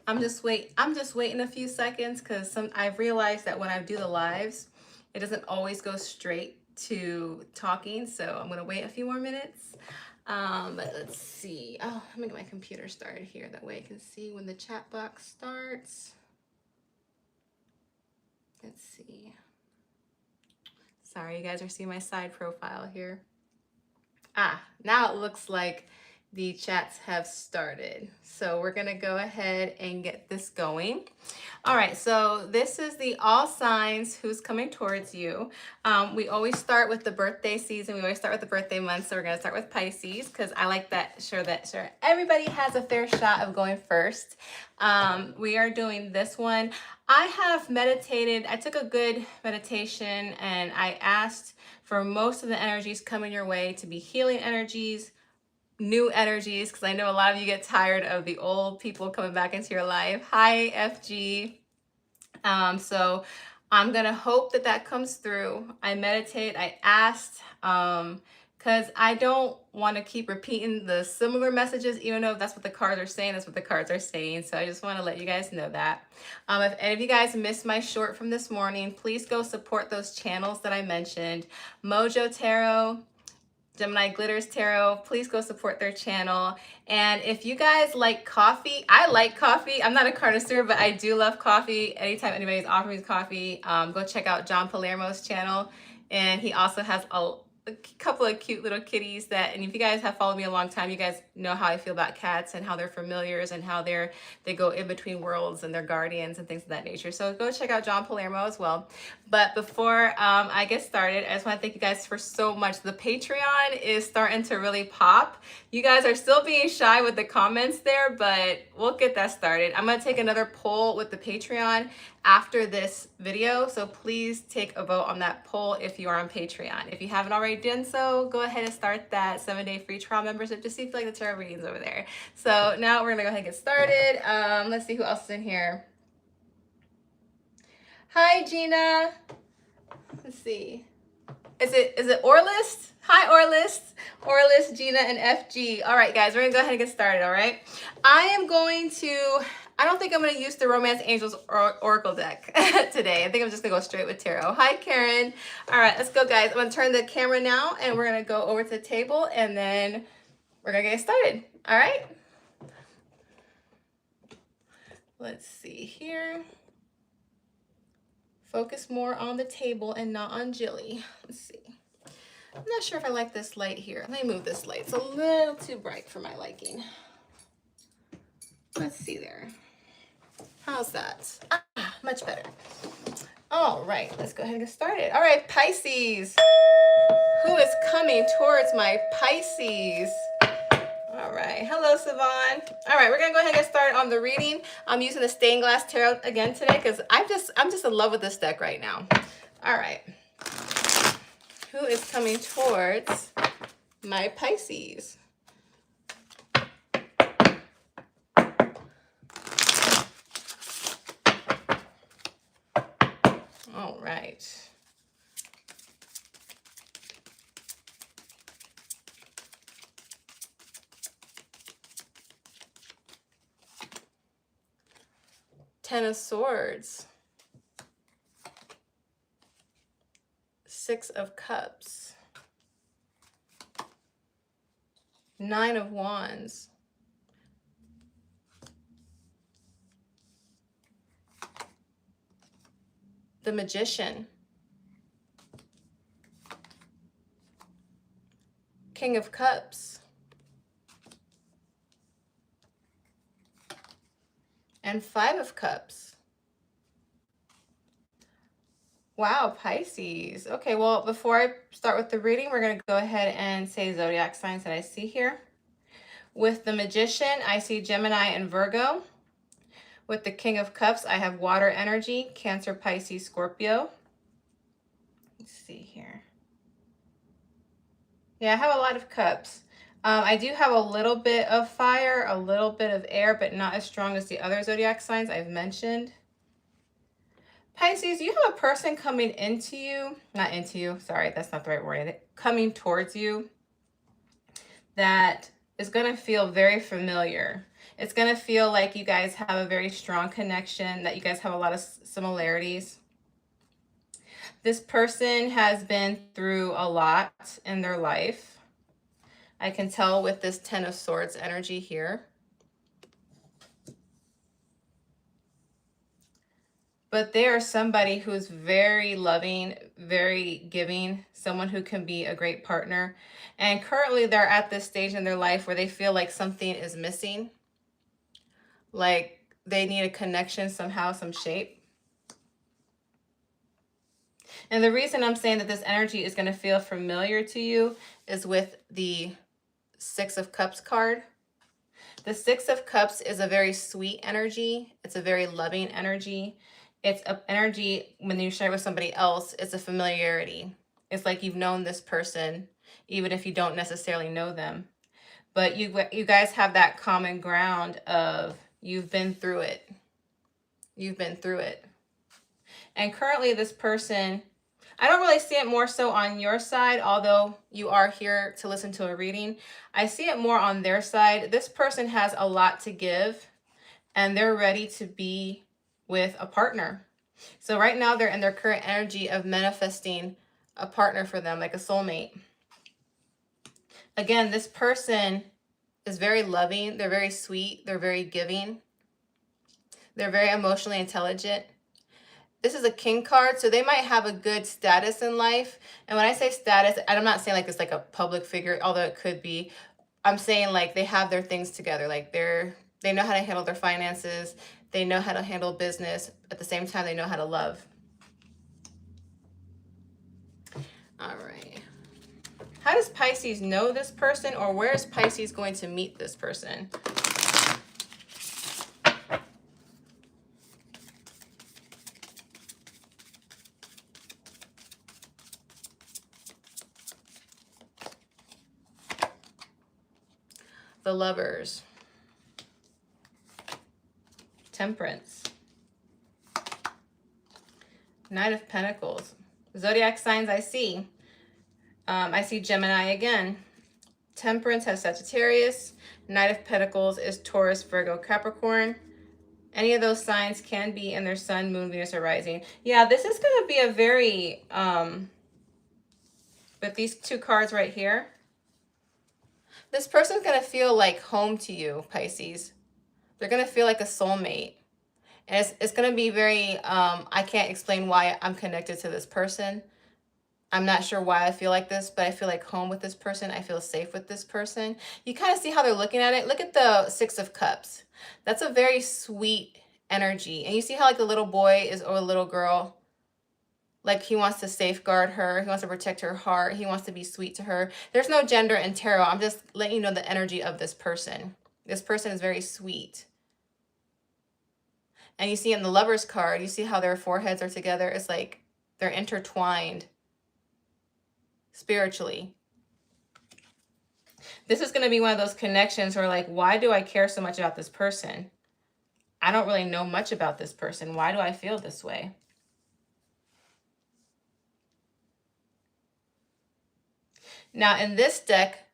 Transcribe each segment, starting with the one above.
I'm just waiting a few seconds because I've realized that when I do the lives, it doesn't always go straight to talking. So I'm gonna wait a few more minutes. But let's see. Oh, let me get my computer started here. That way I can see when the chat box starts. Let's see. Sorry, you guys are seeing my side profile here. Ah, now it looks like the chats have started. So we're gonna go ahead and get this going. All right, so this is the all signs who's coming towards you. We always start with the birthday season. We always start with the birthday month. So we're gonna start with Pisces because I like that. Sure, everybody has a fair shot of going first. We are doing this one. I have meditated. I took a good meditation and I asked for most of the energies coming your way to be healing energies, new energies, because I know a lot of you get tired of the old people coming back into your life. Hi, FG. So I'm gonna hope that that comes through. I meditate, I asked, because I don't want to keep repeating the similar messages, even though that's what the cards are saying, that's what the cards are saying. So I just want to let you guys know that. If any of you guys missed my short from this morning, please go support those channels that I mentioned. Mojo Tarot, Gemini Glitters Tarot, please go support their channel. And if you guys like coffee, I like coffee. I'm not a connoisseur, but I do love coffee. Anytime anybody's offering me coffee, go check out John Palermo's channel. And he also has a couple of cute little kitties and if you guys have followed me a long time, you guys know how I feel about cats and how they're familiars and how they go in between worlds and they're guardians and things of that nature. So go check out John Palermo as well. But before I get started, I just want to thank you guys for so much. The Patreon is starting to really pop. You guys are still being shy with the comments there, but we'll get that started. I'm going to take another poll with the Patreon after this video, so please take a vote on that poll if you are on Patreon. If you haven't already done so, go ahead and start that 7-day free trial membership to see if you like the tarot readings over there. So now we're gonna go ahead and get started. Let's see who else is in here. Hi, Gina. Let's see. Is it Orlist? Hi, Orlist, Gina, and FG. All right, guys, we're gonna go ahead and get started. All right. I don't think I'm going to use the Romance Angels Oracle deck today. I think I'm just going to go straight with Tarot. Hi, Karen. All right, let's go, guys. I'm going to turn the camera now, and we're going to go over to the table, and then we're going to get started. All right? Let's see here. Focus more on the table and not on Jilly. Let's see. I'm not sure if I like this light here. Let me move this light. It's a little too bright for my liking. Let's see there. How's that? Ah, much better. All right, let's go ahead and get started. All right, Pisces. Who is coming towards my Pisces? All right, hello, Savon. All right, we're gonna go ahead and get started on the reading. I'm using the stained glass tarot again today because I'm just in love with this deck right now. All right, who is coming towards my Pisces? All right. Ten of Swords. Six of Cups. Nine of Wands. The Magician. King of Cups. And Five of Cups. Wow, Pisces. Okay, well, before I start with the reading, we're going to go ahead and say zodiac signs that I see here. With the Magician, I see Gemini and Virgo. With the King of Cups, I have water energy, Cancer, Pisces, Scorpio. Let's see here. Yeah, I have a lot of cups. I do have a little bit of fire, a little bit of air, but not as strong as the other zodiac signs I've mentioned. Pisces, you have a person coming into you, not into you, sorry, that's not the right word, coming towards you that is going to feel very familiar. It's going to feel like you guys have a very strong connection, that you guys have a lot of similarities. This person has been through a lot in their life. I can tell with this Ten of Swords energy here. But they are somebody who's very loving, very giving, someone who can be a great partner. And currently they're at this stage in their life where they feel like something is missing. Like they need a connection somehow, some shape. And the reason I'm saying that this energy is going to feel familiar to you is with the Six of Cups card. The Six of Cups is a very sweet energy. It's a very loving energy. It's an energy when you share with somebody else, it's a familiarity. It's like you've known this person, even if you don't necessarily know them. But you guys have that common ground of you've been through it. You've been through it. And currently this person, I don't really see it more so on your side, although you are here to listen to a reading. I see it more on their side. This person has a lot to give and they're ready to be with a partner. So right now they're in their current energy of manifesting a partner for them, like a soulmate. Again, this person is very loving. They're very sweet. They're very giving. They're very emotionally intelligent. This is a King card, so they might have a good status in life. And when I say status, I'm not saying like it's like a public figure, although it could be. I'm saying like they have their things together. Like they know how to handle their finances. They know how to handle business. At the same time, they know how to love. All right. How does Pisces know this person, or where is Pisces going to meet this person? The Lovers. Temperance. Knight of Pentacles. Zodiac signs I see. I see Gemini again. Temperance has Sagittarius. Knight of Pentacles is Taurus, Virgo, Capricorn. Any of those signs can be in their sun, moon, Venus, or rising. Yeah, this is going to be a very, with these two cards right here, this person's going to feel like home to you, Pisces. They're going to feel like a soulmate. And it's going to be very, I can't explain why I'm connected to this person. I'm not sure why I feel like this, but I feel like home with this person. I feel safe with this person. You kind of see how they're looking at it. Look at the Six of Cups. That's a very sweet energy. And you see how like the little boy is, or a little girl, like he wants to safeguard her. He wants to protect her heart. He wants to be sweet to her. There's no gender in tarot. I'm just letting you know the energy of this person. This person is very sweet. And you see in the Lovers card, you see how their foreheads are together. It's like they're intertwined spiritually. This is going to be one of those connections where like, why do I care so much about this person? I don't really know much about this person. Why do I feel this way? Now in this deck,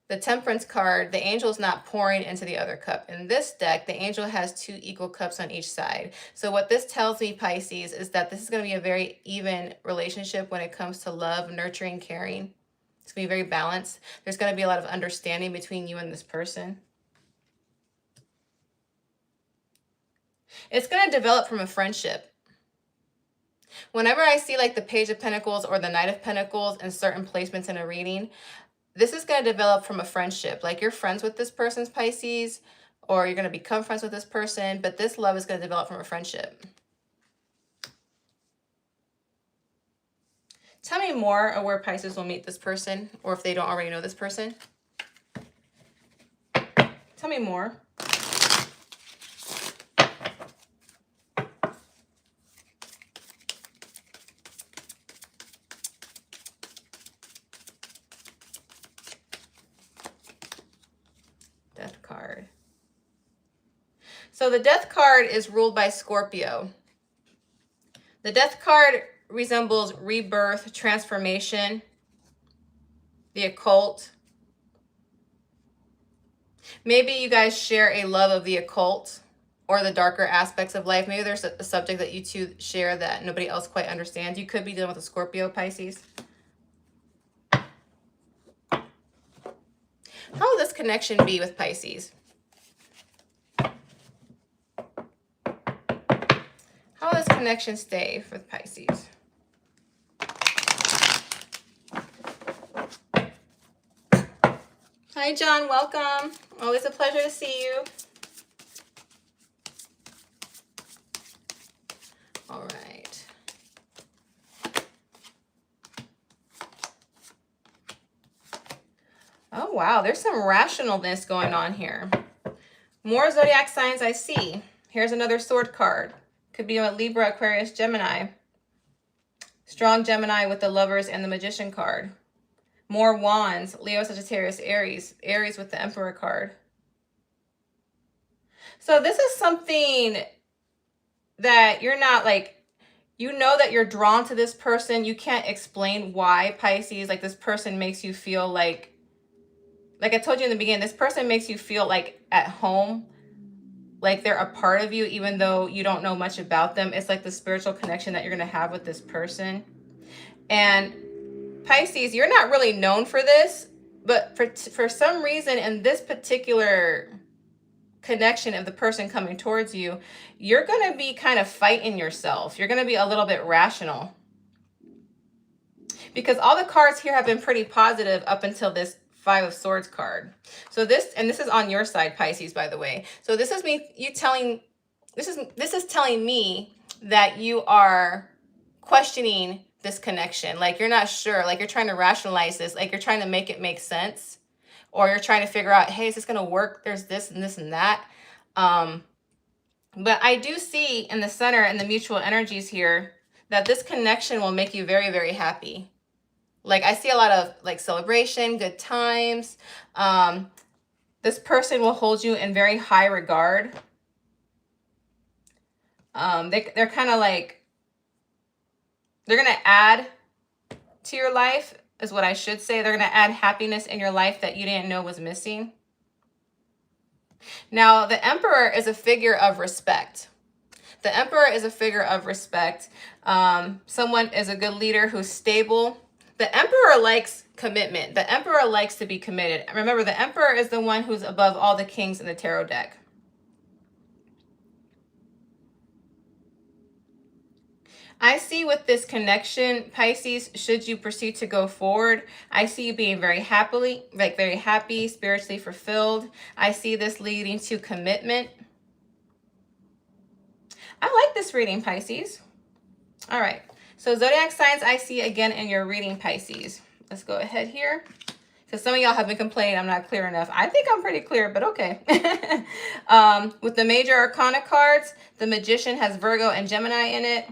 the Temperance card, the angel is not pouring into the other cup. In this deck, the angel has two equal cups on each side. So what this tells me, Pisces, is that this is going to be a very even relationship when it comes to love, nurturing, caring. It's going to be very balanced. There's going to be a lot of understanding between you and this person. It's going to develop from a friendship. Whenever I see like the Page of Pentacles or the Knight of Pentacles in certain placements in a reading, this is going to develop from a friendship. Like you're friends with this person's Pisces, or you're going to become friends with this person, but this love is going to develop from a friendship. Tell me more of where Pisces will meet this person, or if they don't already know this person. Tell me more. Death card. So the Death card is ruled by Scorpio. The Death card resembles rebirth, transformation, the occult. Maybe you guys share a love of the occult or the darker aspects of life. Maybe there's a subject that you two share that nobody else quite understands. You could be dealing with a Scorpio, Pisces. How will this connection be with Pisces? How will this connection stay with Pisces? Hi, John. Welcome. Always a pleasure to see you. All right. Oh, wow. There's some rationalness going on here. More zodiac signs I see. Here's another sword card. Could be a Libra, Aquarius, Gemini. Strong Gemini with the Lovers and the Magician card. More wands. Leo, Sagittarius, Aries. Aries with the Emperor card. So this is something that you're not like, you know that you're drawn to this person. You can't explain why, Pisces. Like this person makes you feel like I told you in the beginning, this person makes you feel like at home, like they're a part of you, even though you don't know much about them. It's like the spiritual connection that you're going to have with this person. And Pisces, you're not really known for this, but for some reason in this particular connection of the person coming towards you, you're going to be kind of fighting yourself. You're going to be a little bit rational. Because all the cards here have been pretty positive up until this Five of Swords card. So this is on your side, Pisces, by the way. So this is this is telling me that you are questioning this connection. Like you're not sure, like you're trying to rationalize this, like you're trying to make it make sense, or you're trying to figure out, hey, is this going to work? There's this and this and that. But I do see in the center and the mutual energies here that this connection will make you very, very happy. Like I see a lot of like celebration, good times. This person will hold you in very high regard. They're kind of like, they're going to add to your life is what I should say. They're going to add happiness in your life that you didn't know was missing. Now, the Emperor is a figure of respect. The Emperor is a figure of respect. Someone is a good leader who's stable. The Emperor likes commitment. The Emperor likes to be committed. Remember, the Emperor is the one who's above all the kings in the tarot deck. I see with this connection, Pisces, should you proceed to go forward, I see you being very happy, spiritually fulfilled. I see this leading to commitment. I like this reading, Pisces. All right. So zodiac signs I see again in your reading, Pisces. Let's go ahead here. Because some of y'all have been complaining I'm not clear enough. I think I'm pretty clear, but okay. With the major arcana cards, the Magician has Virgo and Gemini in it.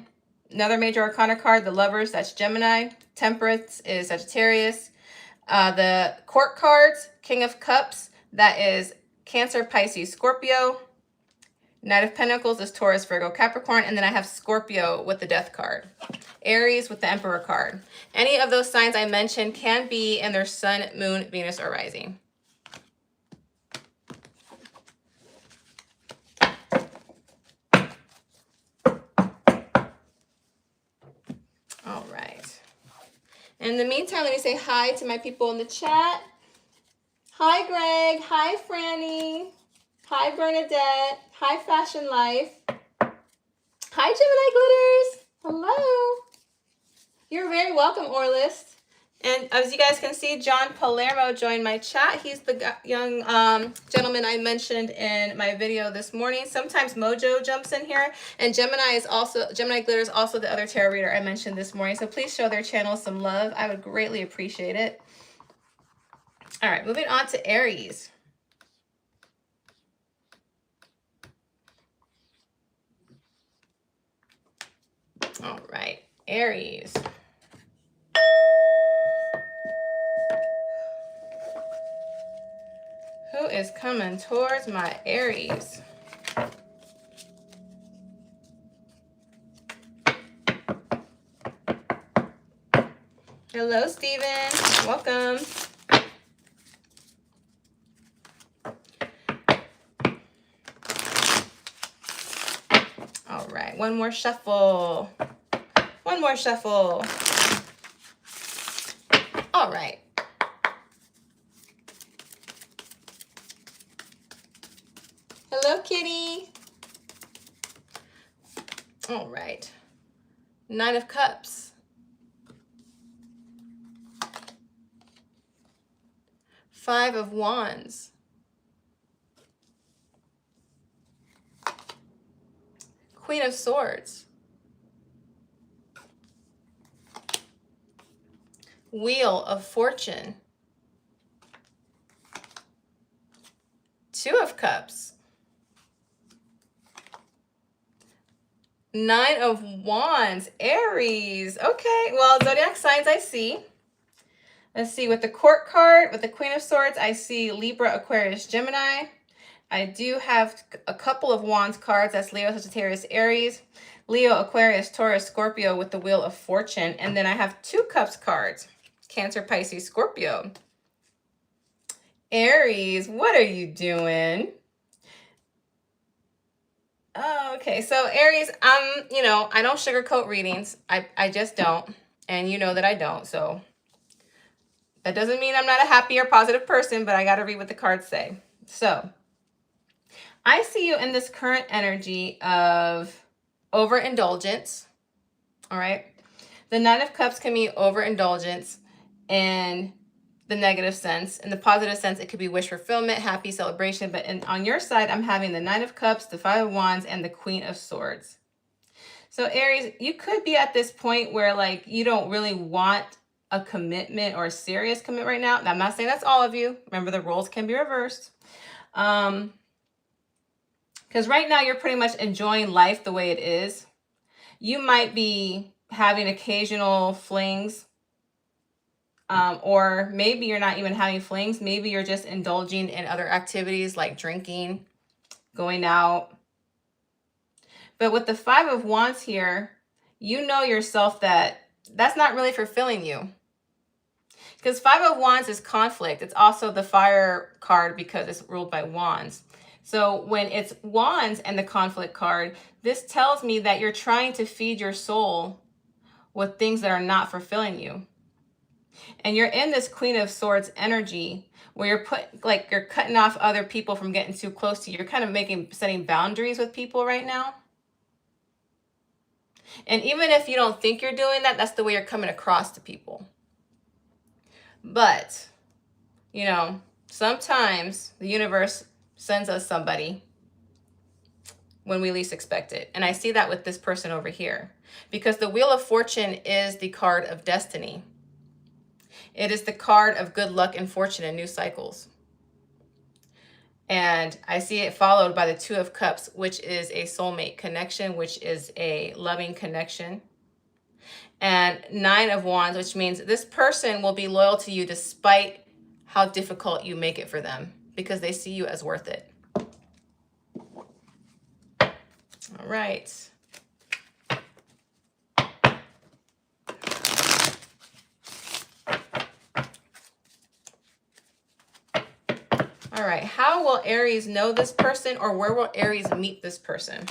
Another major arcana card, the Lovers, that's Gemini. Temperance is Sagittarius. The Court cards, King of Cups, that is Cancer, Pisces, Scorpio. Knight of Pentacles is Taurus, Virgo, Capricorn. And then I have Scorpio with the Death card. Aries with the Emperor card. Any of those signs I mentioned can be in their Sun, Moon, Venus, or Rising. All right. In the meantime, let me say hi to my people in the chat. Hi, Greg. Hi, Franny. Hi, Bernadette. Hi, Fashion Life. Hi, Gemini Glitters. Hello. You're very welcome, Orlist. And as you guys can see, John Palermo joined my chat. He's the young gentleman I mentioned in my video this morning. Sometimes Mojo jumps in here. And Gemini Glitter is also the other tarot reader I mentioned this morning. So please show their channel some love. I would greatly appreciate it. All right, moving on to Aries. All right, Aries. Who is coming towards my Aries? Hello, Steven. Welcome. All right, one more shuffle. One more shuffle. All right. Hello, kitty. All right. 9 of Cups. 5 of Wands. Queen of Swords. Wheel of Fortune. 2 of Cups. 9 of Wands. Aries. Okay, well, zodiac signs I see. Let's see, with the Court card, with the Queen of Swords, I see Libra, Aquarius, Gemini. I do have a couple of Wands cards. That's Leo, Sagittarius, Aries. Leo, Aquarius, Taurus, Scorpio with the Wheel of Fortune. And then I have 2 Cups cards. Cancer, Pisces, Scorpio. Aries, what are you doing? Oh, okay, so Aries, I don't sugarcoat readings. I just don't. And you know that I don't. So that doesn't mean I'm not a happy or positive person, but I got to read what the cards say. So I see you in this current energy of overindulgence. All right. The 9 of Cups can mean overindulgence in the negative sense. In the positive sense, it could be wish fulfillment, happy celebration. But on your side, I'm having the 9 of Cups, the 5 of Wands, and the Queen of Swords. So Aries, you could be at this point where like you don't really want a commitment or a serious commitment right now. Now, I'm not saying that's all of you. Remember, the roles can be reversed. Because right now you're pretty much enjoying life the way it is. You might be having occasional flings. Or maybe you're not even having flings. Maybe you're just indulging in other activities like drinking, going out. But with the 5 of Wands here, you know yourself that that's not really fulfilling you. Because 5 of Wands is conflict. It's also the fire card because it's ruled by Wands. So when it's Wands and the conflict card, this tells me that you're trying to feed your soul with things that are not fulfilling you. And you're in this Queen of Swords energy where you're cutting off other people from getting too close to you. You're kind of setting boundaries with people right now. And even if you don't think you're doing that, that's the way you're coming across to people. But, sometimes the universe sends us somebody when we least expect it. And I see that with this person over here. Because the Wheel of Fortune is the card of destiny. It is the card of good luck and fortune and new cycles. And I see it followed by the 2 of Cups, which is a soulmate connection, which is a loving connection. And 9 of Wands, which means this person will be loyal to you despite how difficult you make it for them because they see you as worth it. All right. All right, how will Aries know this person, or where will Aries meet this person?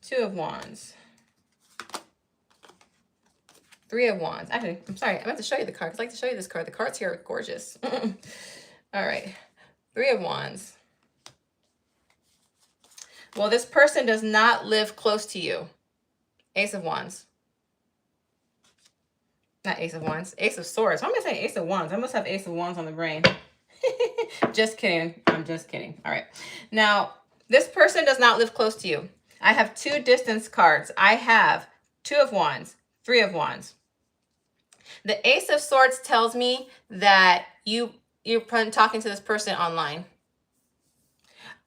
Two of Wands. 3 of Wands. Actually, I'm sorry, I meant to show you the card. I'd like to show you this card. The cards here are gorgeous. All right, 3 of Wands. Well, this person does not live close to you. Ace of Wands. Not Ace of Wands. Ace of Swords. Why am I saying Ace of Wands? I must have Ace of Wands on the brain. Just kidding. I'm just kidding. All right. Now, this person does not live close to you. I have 2 distance cards. I have 2 of Wands, 3 of Wands. The Ace of Swords tells me that you're talking to this person online.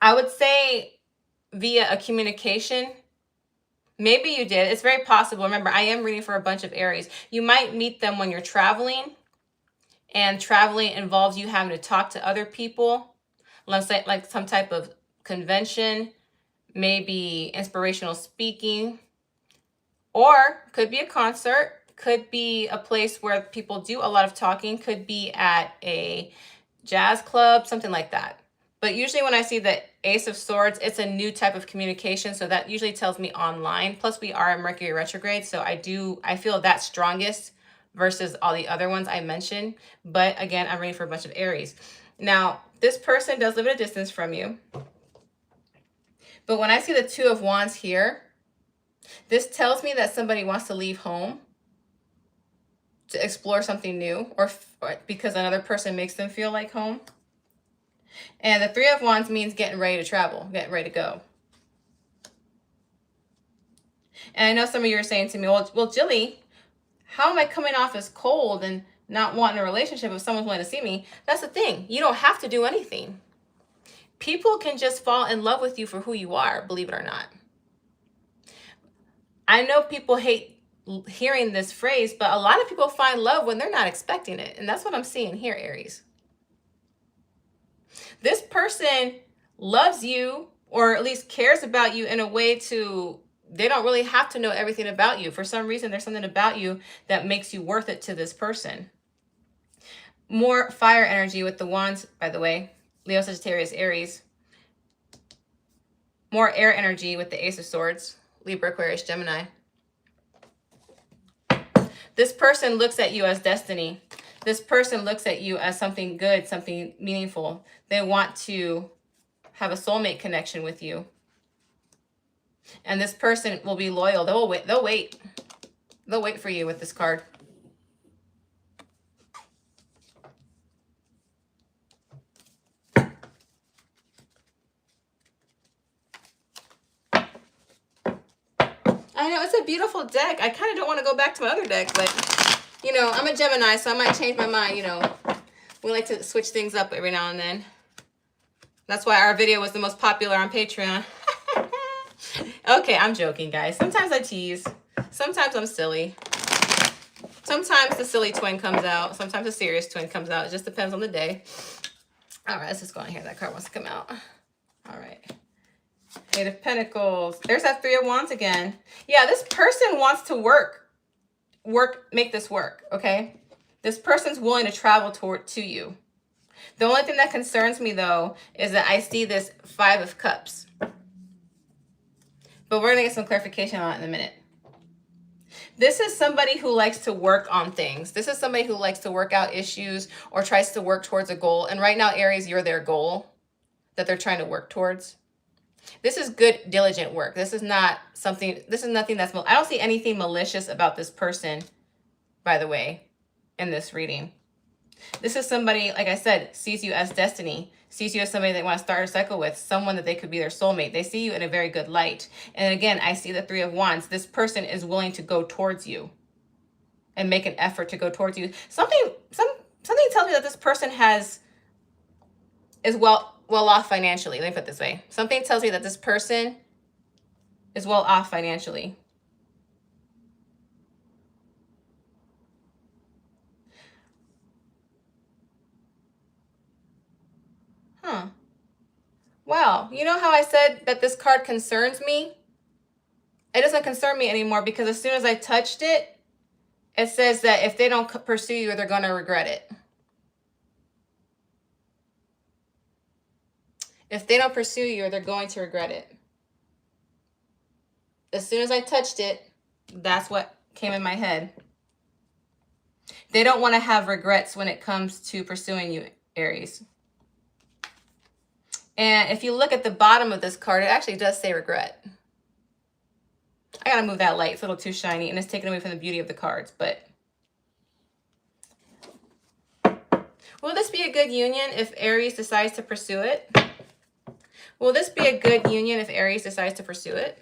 I would say via a communication. Maybe you did. It's very possible. Remember, I am reading for a bunch of Aries. You might meet them when you're traveling, and traveling involves you having to talk to other people. Let's say like some type of convention, maybe inspirational speaking, Or could be a concert, could be a place where people do a lot of talking, could be at a jazz club, something like that. But usually when I see the Ace of Swords, it's a new type of communication. So that usually tells me online. Plus we are in Mercury retrograde. So I feel that strongest versus all the other ones I mentioned. But again, I'm ready for a bunch of Aries. Now, this person does live at a distance from you. But when I see the Two of Wands here, this tells me that somebody wants to leave home to explore something new, or because another person makes them feel like home. And the Three of Wands means getting ready to travel, getting ready to go. And I know some of you are saying to me, well, Jilly, how am I coming off as cold and not wanting a relationship if someone's willing to see me? That's the thing. You don't have to do anything. People can just fall in love with you for who you are, believe it or not. I know people hate hearing this phrase, but a lot of people find love when they're not expecting it. And that's what I'm seeing here, Aries. This person loves you, or at least cares about you in a way they don't really have to know everything about you. For some reason, there's something about you that makes you worth it to this person. More fire energy with the wands, by the way. Leo, Sagittarius, Aries. More air energy with the Ace of Swords. Libra, Aquarius, Gemini. This person looks at you as destiny. This person looks at you as something good, something meaningful. They want to have a soulmate connection with you. And this person will be loyal. They'll wait. They'll wait for you with this card. I know, it's a beautiful deck. I kind of don't want to go back to my other deck, but, you know, I'm a Gemini, so I might change my mind, you know. We like to switch things up every now and then. That's why our video was the most popular on Patreon. Okay, I'm joking, guys. Sometimes I tease. Sometimes I'm silly. Sometimes the silly twin comes out. Sometimes the serious twin comes out. It just depends on the day. All right, let's just go in here. That card wants to come out. All right. Eight of Pentacles. There's that Three of Wands again. Yeah, this person wants to make this work, okay? This person's willing to travel to you. The only thing that concerns me, though, is that I see this Five of Cups. But we're going to get some clarification on it in a minute. This is somebody who likes to work on things. This is somebody who likes to work out issues or tries to work towards a goal. And right now, Aries, you're their goal that they're trying to work towards. This is good, diligent work. This is nothing that's, I don't see anything malicious about this person, by the way, in this reading. This is somebody, like I said, sees you as destiny, sees you as somebody they want to start a cycle with, someone that they could be their soulmate. They see you in a very good light. And again, I see the Three of Wands. This person is willing to go towards you and make an effort to go towards you. Something tells me that this person is well off financially. Let me put it this way. Something tells me that this person is well off financially. Huh. Wow. You know how I said that this card concerns me? It doesn't concern me anymore because as soon as I touched it, it says that if they don't pursue you, they're going to regret it. If they don't pursue you, they're going to regret it. As soon as I touched it, that's what came in my head. They don't want to have regrets when it comes to pursuing you, Aries. And if you look at the bottom of this card, it actually does say regret. I gotta move that light. It's a little too shiny and it's taken away from the beauty of the cards, but. Will this be a good union if Aries decides to pursue it? Will this be a good union if Aries decides to pursue it?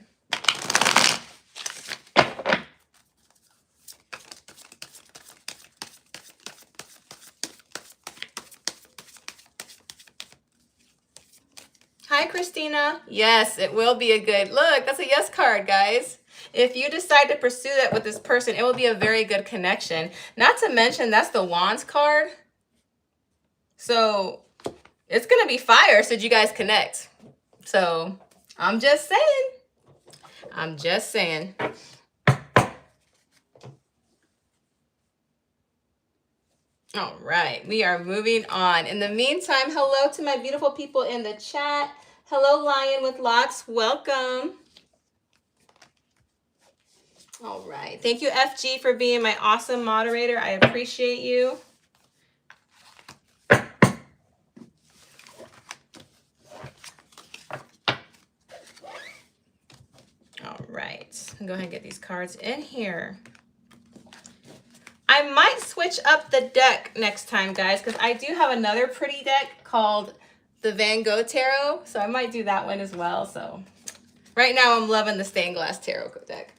Hi, Christina. Yes, it will be a good, look, that's a yes card, guys. If you decide to pursue that with this person, it will be a very good connection. Not to mention, that's the Wands card. So it's going to be fire should you guys connect. So I'm just saying. I'm just saying. All right, we are moving on. In the meantime, hello to my beautiful people in the chat. Hello, Lion with Locks. Welcome. All right. Thank you, FG, for being my awesome moderator. I appreciate you. All right. I'll go ahead and get these cards in here. I might switch up the deck next time, guys, because I do have another pretty deck called the Van Gogh Tarot. So I might do that one as well. So right now I'm loving the stained glass tarot deck.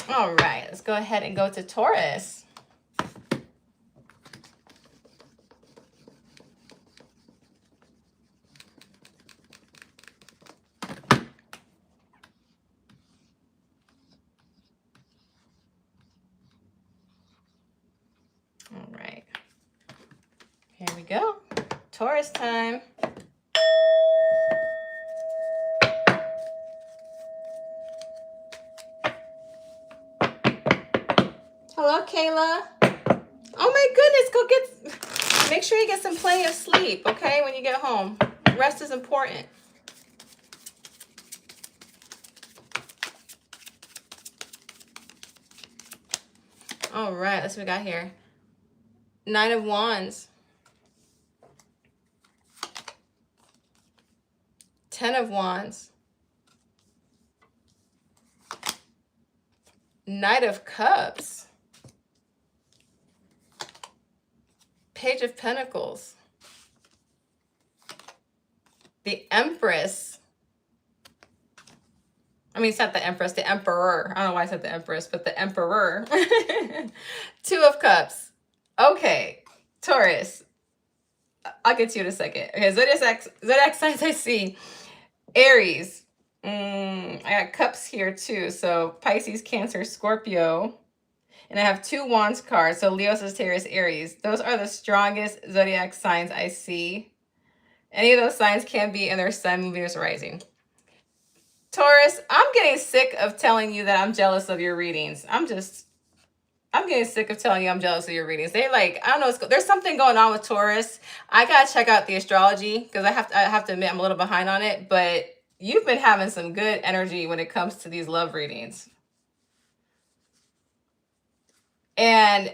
All right, let's go ahead and go to Taurus. All right, here we go. Taurus time. Hello, Kayla. Oh my goodness, go make sure you get some plenty of sleep, okay, when you get home. Rest is important. All right, that's what we got here. Nine of Wands. 10 of Wands. Knight of Cups. Page of Pentacles. The Empress. I mean, it's not the Empress, the Emperor. I don't know why I said the Empress, but the Emperor. 2 of Cups. Okay, Taurus. I'll get to you in a second. Okay, Zodiac signs I see. Aries. I got Cups here too. So Pisces, Cancer, Scorpio. And I have 2 Wands cards. So Leo, Sagittarius, Aries. Those are the strongest zodiac signs I see. Any of those signs can be in their sun, moon, Venus, rising. Taurus, I'm getting sick of telling you that I'm jealous of your readings. I'm getting sick of telling you I'm jealous of your readings. They like, I don't know, there's something going on with Taurus. I gotta check out the astrology because I have to admit I'm a little behind on it. But you've been having some good energy when it comes to these love readings. And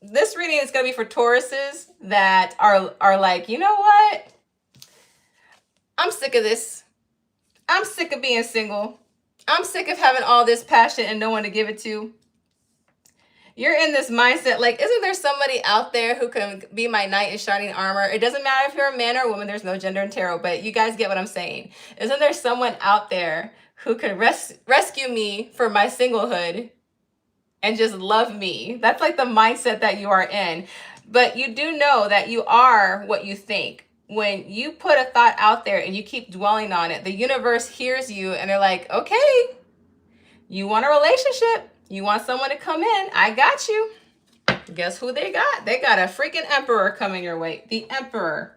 this reading is gonna be for Tauruses that are like, you know what? I'm sick of this. I'm sick of being single. I'm sick of having all this passion and no one to give it to. You're in this mindset, like, isn't there somebody out there who can be my knight in shining armor? It doesn't matter if you're a man or a woman. There's no gender in tarot, but you guys get what I'm saying. Isn't there someone out there who can rescue me from my singlehood and just love me? That's like the mindset that you are in. But you do know that you are what you think. When you put a thought out there and you keep dwelling on it, the universe hears you and they're like, okay, you want a relationship? You want someone to come in? I got you. Guess who they got? They got a freaking emperor coming your way. The Emperor.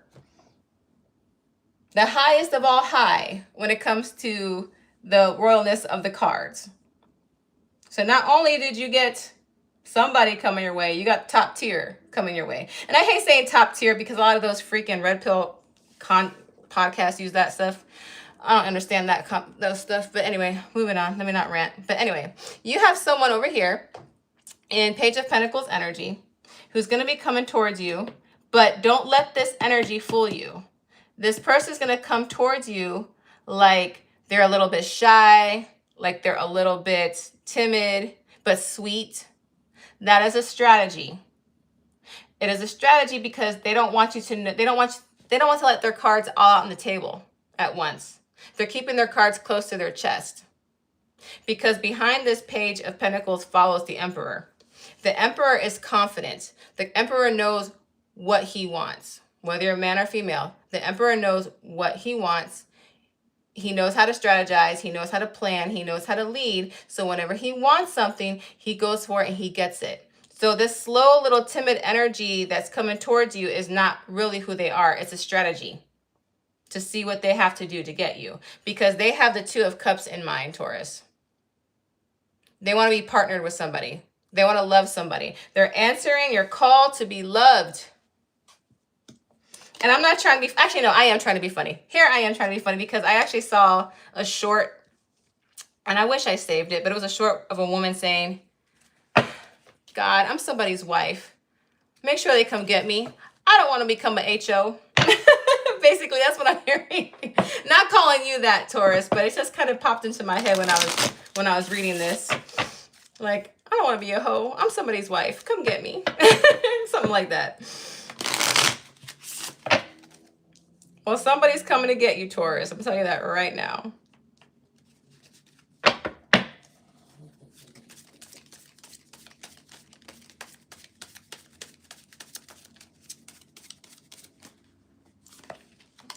The highest of all high when it comes to the royalness of the cards. So not only did you get somebody coming your way, you got top tier coming your way. And I hate saying top tier because a lot of those freaking red pill podcasts use that stuff. I don't understand those stuff. But anyway, moving on. Let me not rant. But anyway, you have someone over here in Page of Pentacles energy who's going to be coming towards you. But don't let this energy fool you. This person is going to come towards you like they're a little bit shy, like they're a little bit timid, but sweet. That is a strategy. It is a strategy because they don't want you to know, they don't want to let their cards all out on the table at once. They're keeping their cards close to their chest. Because behind this Page of Pentacles follows the Emperor. The Emperor is confident. The Emperor knows what he wants. Whether you're a man or female, the Emperor knows what he wants. He knows how to strategize. He knows how to plan. He knows how to lead. So whenever he wants something, he goes for it and he gets it. So this slow little timid energy that's coming towards you is not really who they are. It's a strategy to see what they have to do to get you. Because they have the 2 of Cups in mind, Taurus. They want to be partnered with somebody. They want to love somebody. They're answering your call to be loved. And I'm not trying to be, actually, no, I am trying to be funny. Here I am trying to be funny because I actually saw a short, and I wish I saved it, but it was a short of a woman saying, God, I'm somebody's wife. Make sure they come get me. I don't want to become an HO. Basically, that's what I'm hearing. Not calling you that, Taurus, but it just kind of popped into my head when I was reading this. Like, I don't want to be a hoe. I'm somebody's wife. Come get me. Something like that. Well, somebody's coming to get you, Taurus. I'm telling you that right now.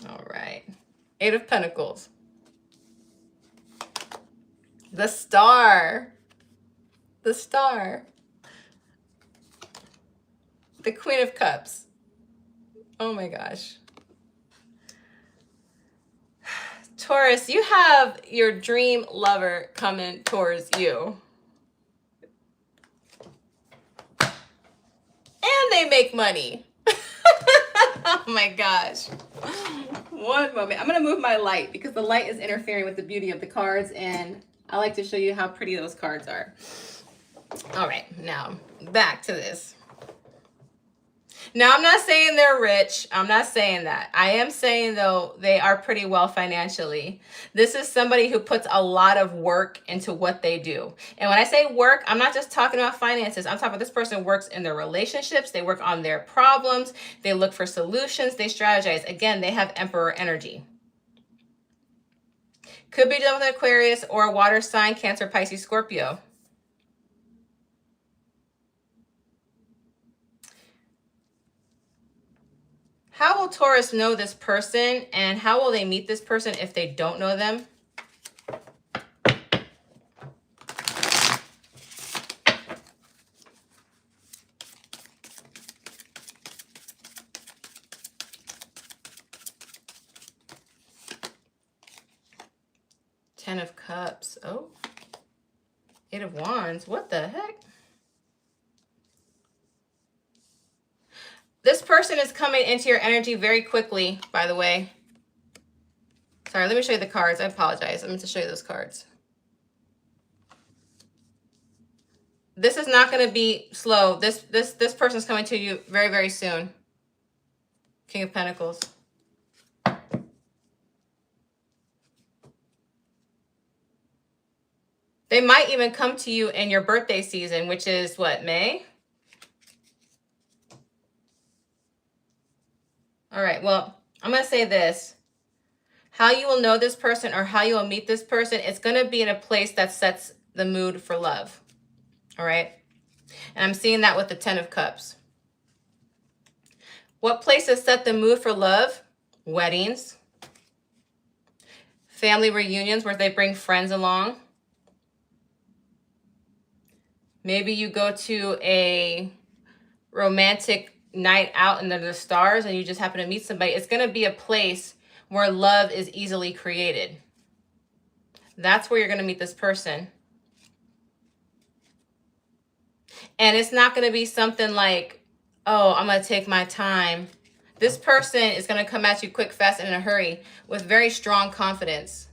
All right. 8 of Pentacles. The Star. The Star. The Queen of Cups. Oh my gosh. Taurus, you have your dream lover coming towards you. And they make money. Oh my gosh. One moment. I'm going to move my light because the light is interfering with the beauty of the cards, and I like to show you how pretty those cards are. All right, now back to this. Now, I'm not saying they're rich. I'm not saying that. I am saying, though, they are pretty well financially. This is somebody who puts a lot of work into what they do. And when I say work, I'm not just talking about finances. I'm talking about this person works in their relationships. They work on their problems. They look for solutions. They strategize. Again, they have Emperor energy. Could be done with an Aquarius or a water sign, Cancer, Pisces, Scorpio. How will Taurus know this person, and how will they meet this person if they don't know them? Ten of Cups. Oh. 8 of Wands. What the heck? This person is coming into your energy very quickly, by the way. Sorry, let me show you the cards. I apologize. I meant to show you those cards. This is not going to be slow. This person's coming to you very, very soon. King of Pentacles. They might even come to you in your birthday season, which is what, May? All right, well, I'm going to say this. How you will know this person or how you will meet this person, it's going to be in a place that sets the mood for love. All right? And I'm seeing that with the 10 of Cups. What places set the mood for love? Weddings. Family reunions where they bring friends along. Maybe you go to a romantic night out under the stars and you just happen to meet somebody. It's going to be a place where love is easily created. That's where you're going to meet this person. And it's not going to be something like, oh, I'm going to take my time. This person is going to come at you quick, fast, and in a hurry with very strong confidence.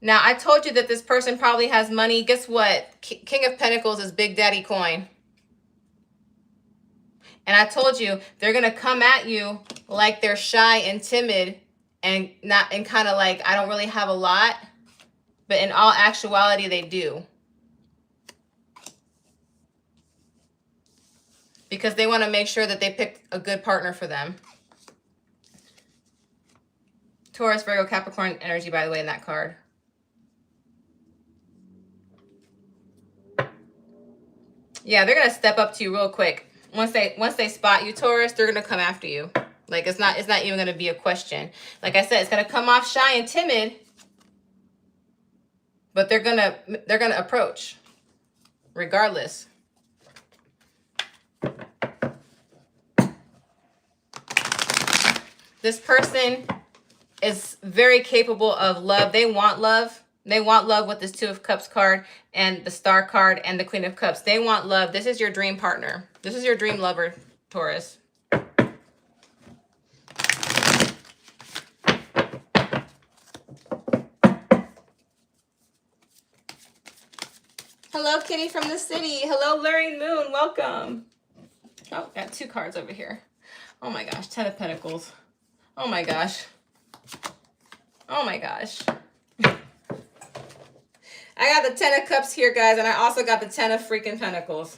Now, I told you that this person probably has money. Guess what? King of Pentacles is Big Daddy coin. And I told you they're going to come at you like they're shy and timid and kind of like, I don't really have a lot. But in all actuality, they do. Because they want to make sure that they pick a good partner for them. Taurus, Virgo, Capricorn energy, by the way, in that card. Yeah, they're going to step up to you real quick. Once they spot you, Taurus, they're going to come after you. Like, it's not even going to be a question. Like I said, it's going to come off shy and timid. But they're going to approach regardless. This person is very capable of love. They want love. They want love with this Two of Cups card and the Star card and the Queen of Cups. They want love. This is your dream partner. This is your dream lover, Taurus. Hello, Kitty from the city. Hello, Luring Moon. Welcome. Oh, got 2 cards over here. Oh my gosh, 10 of Pentacles. Oh my gosh. Oh my gosh. I got the 10 of Cups here, guys, and I also got the 10 of freaking Pentacles.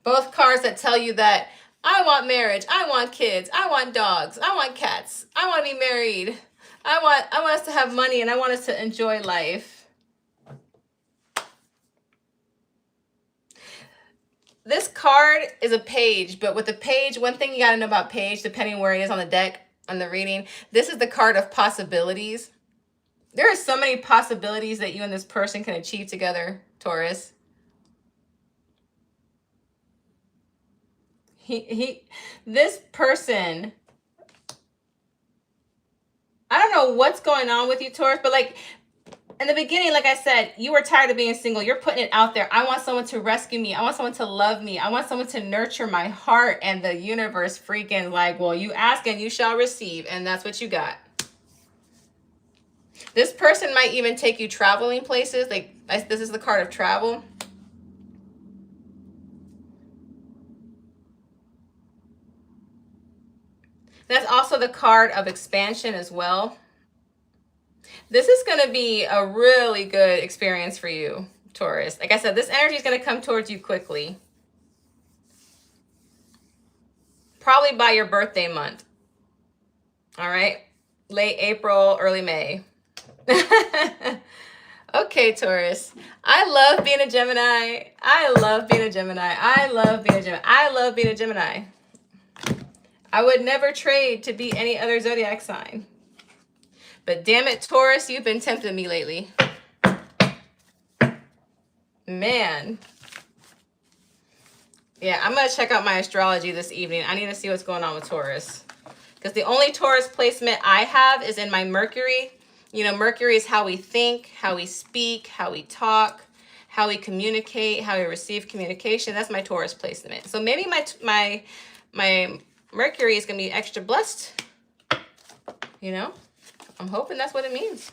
Both cards that tell you that I want marriage, I want kids, I want dogs, I want cats, I want to be married, I want us to have money, and I want us to enjoy life. This card is a page, but with the page, one thing you got to know about page, depending where it is on the deck, on the reading, this is the card of possibilities. There are so many possibilities that you and this person can achieve together, Taurus. This person, I don't know what's going on with you, Taurus, but like in the beginning, like I said, you were tired of being single. You're putting it out there. I want someone to rescue me. I want someone to love me. I want someone to nurture my heart. And the universe freaking like, well, you ask and you shall receive. And that's what you got. This person might even take you traveling places. Like this is the card of travel. That's also the card of expansion as well. This is going to be a really good experience for you, Taurus. Like I said, this energy is going to come towards you quickly. Probably by your birthday month. All right? Late April, early May. Okay, Taurus. I love being a Gemini. I love being a Gemini. I love being a Gemini. I love being a Gemini. I would never trade to be any other zodiac sign. But damn it, Taurus, you've been tempting me lately. Man. Yeah, I'm going to check out my astrology this evening. I need to see what's going on with Taurus. Because the only Taurus placement I have is in my Mercury. You know, Mercury is how we think, how we speak, how we talk, how we communicate, how we receive communication. That's my Taurus placement. So maybe my Mercury is going to be extra blessed. You know? I'm hoping that's what it means.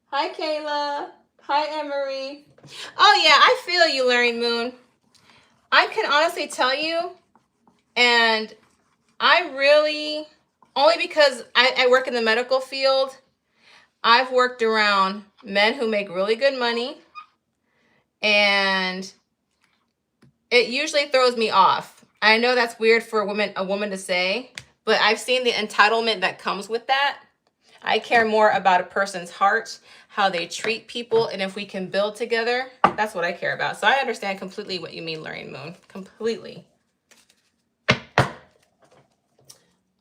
Hi, Kayla. Hi, Emery. Oh, yeah, I feel you, Larry Moon. I can honestly tell you, and I really, only because I work in the medical field, I've worked around men who make really good money, and it usually throws me off. I know that's weird for a woman to say, but I've seen the entitlement that comes with that. I care more about a person's heart, how they treat people, and if we can build together, that's what I care about. So I understand completely what you mean, Lorraine Moon. Completely.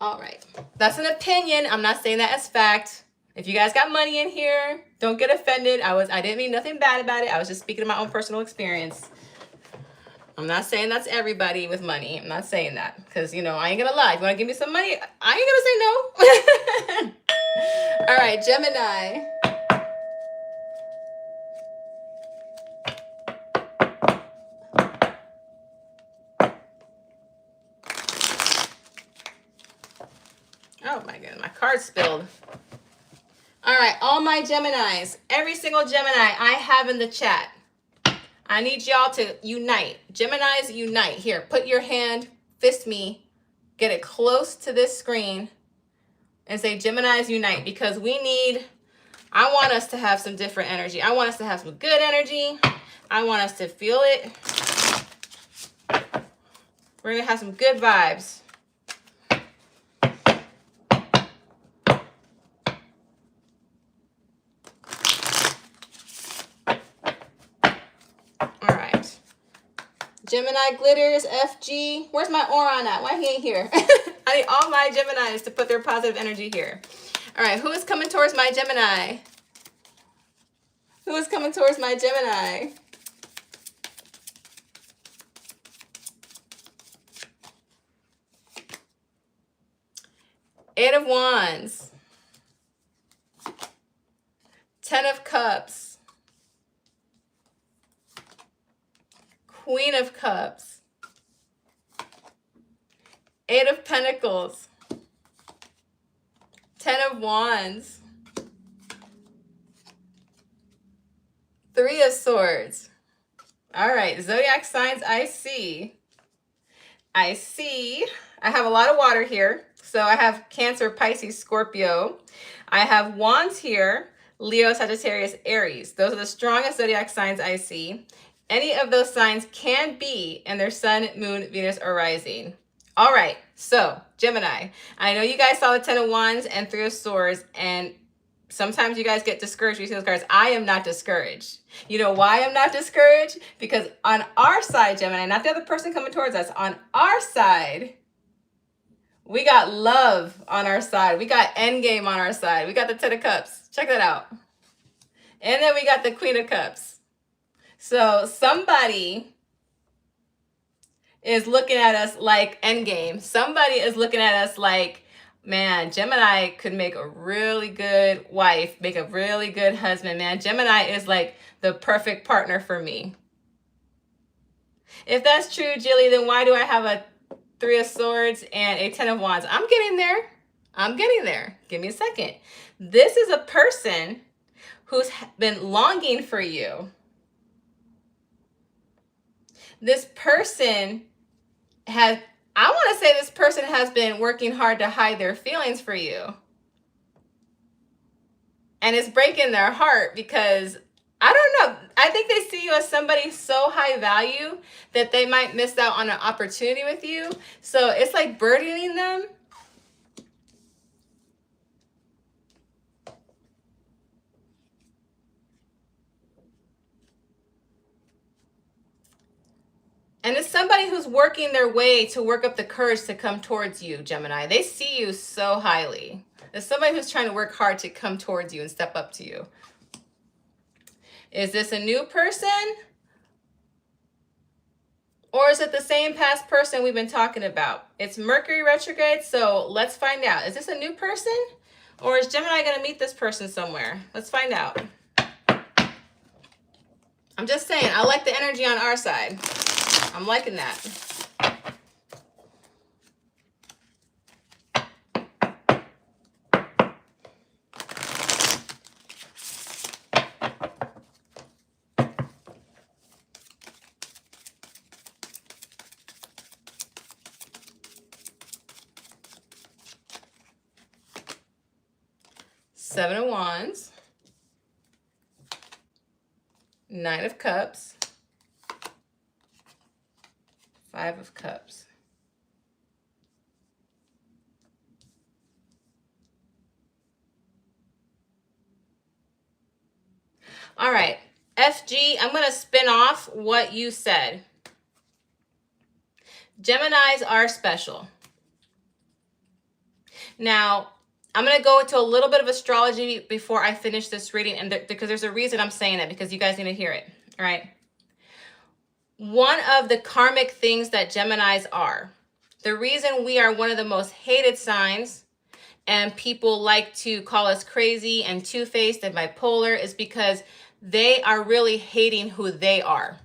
All right. That's an opinion. I'm not saying that as fact. If you guys got money in here, don't get offended. I didn't mean nothing bad about it. I was just speaking of my own personal experience. I'm not saying that's everybody with money. I'm not saying that because, you know, I ain't going to lie. If you want to give me some money, I ain't going to say no. All right, Gemini. Oh, my goodness. My card spilled. All right, all my Geminis, every single Gemini I have in the chat. I need y'all to unite. Geminis, unite. Here, put your hand, fist me, get it close to this screen, and say Geminis, unite, because I want us to have some different energy. I want us to have some good energy. I want us to feel it. We're going to have some good vibes. Gemini glitters, FG. Where's my Oron at? Why he ain't here? I need all my Geminis to put their positive energy here. All right, who is coming towards my Gemini? Who is coming towards my Gemini? Eight of Wands, Ten of Cups, Queen of Cups, Eight of Pentacles, Ten of Wands, Three of Swords. All right, zodiac signs I see. I have a lot of water here. So I have Cancer, Pisces, Scorpio. I have Wands here, Leo, Sagittarius, Aries. Those are the strongest zodiac signs I see. Any of those signs can be in their sun, moon, Venus, or rising. All right, so Gemini. I know you guys saw the Ten of Wands and Three of Swords, and sometimes you guys get discouraged when you see those cards. I am not discouraged. You know why I'm not discouraged? Because on our side, Gemini, not the other person coming towards us, on our side, we got love on our side. We got endgame on our side. We got the Ten of Cups. Check that out. And then we got the Queen of Cups. So somebody is looking at us like endgame. Somebody is looking at us like, man, Gemini could make a really good wife, make a really good husband, man. Gemini is like the perfect partner for me. If that's true, Jilly, then why do I have a Three of Swords and a Ten of Wands? I'm getting there. I'm getting there. Give me a second. This is a person who's been longing for you. This person has, I want to say this person has been working hard to hide their feelings for you. And it's breaking their heart because, I don't know, I think they see you as somebody so high value that they might miss out on an opportunity with you. So it's like burdening them. And it's somebody who's working their way to work up the courage to come towards you, Gemini. They see you so highly. It's somebody who's trying to work hard to come towards you and step up to you. Is this a new person? Or is it the same past person we've been talking about? It's Mercury retrograde, so let's find out. Is this a new person? Or is Gemini going to meet this person somewhere? Let's find out. I'm just saying, I like the energy on our side. I'm liking that. Seven of Wands, Nine of Cups, Five of Cups. All right, FG, I'm going to spin off what you said. Geminis are special. Now, I'm going to go into a little bit of astrology before I finish this reading, and because there's a reason I'm saying it, because you guys need to hear it, all right? One of the karmic things that Geminis are, the reason we are one of the most hated signs and people like to call us crazy and two-faced and bipolar is because they are really hating who they are.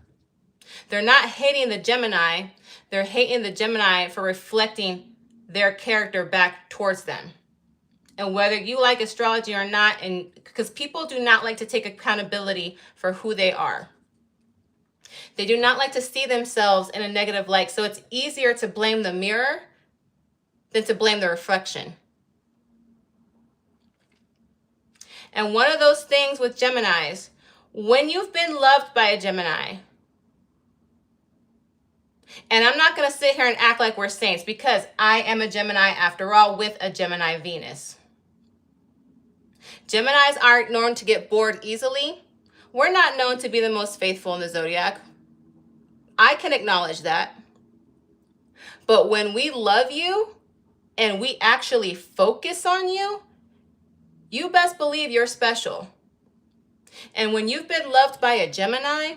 They're not hating the Gemini, they're hating the Gemini for reflecting their character back towards them. And whether you like astrology or not, and because people do not like to take accountability for who they are. They do not like to see themselves in a negative light. So it's easier to blame the mirror than to blame the reflection. And one of those things with Geminis, when you've been loved by a Gemini, and I'm not going to sit here and act like we're saints because I am a Gemini after all with a Gemini Venus. Geminis aren't known to get bored easily. We're not known to be the most faithful in the zodiac. I can acknowledge that. But when we love you and we actually focus on you, you best believe you're special. And when you've been loved by a Gemini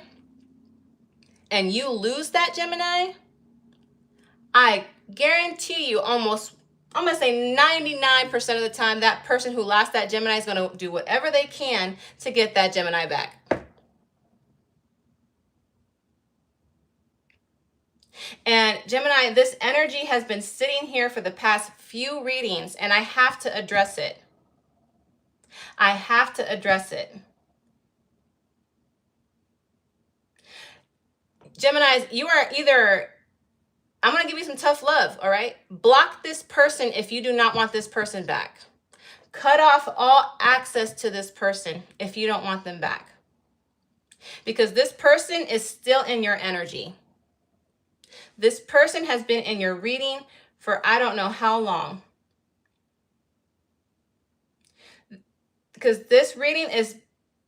and you lose that Gemini, I guarantee you almost I'm going to say 99% of the time, that person who lost that Gemini is going to do whatever they can to get that Gemini back. And Gemini, this energy has been sitting here for the past few readings, and I have to address it. I have to address it. Geminis, you are either, I'm going to give you some tough love, all right? Block this person if you do not want this person back. Cut off all access to this person if you don't want them back. Because this person is still in your energy. This person has been in your reading for I don't know how long. Because this reading is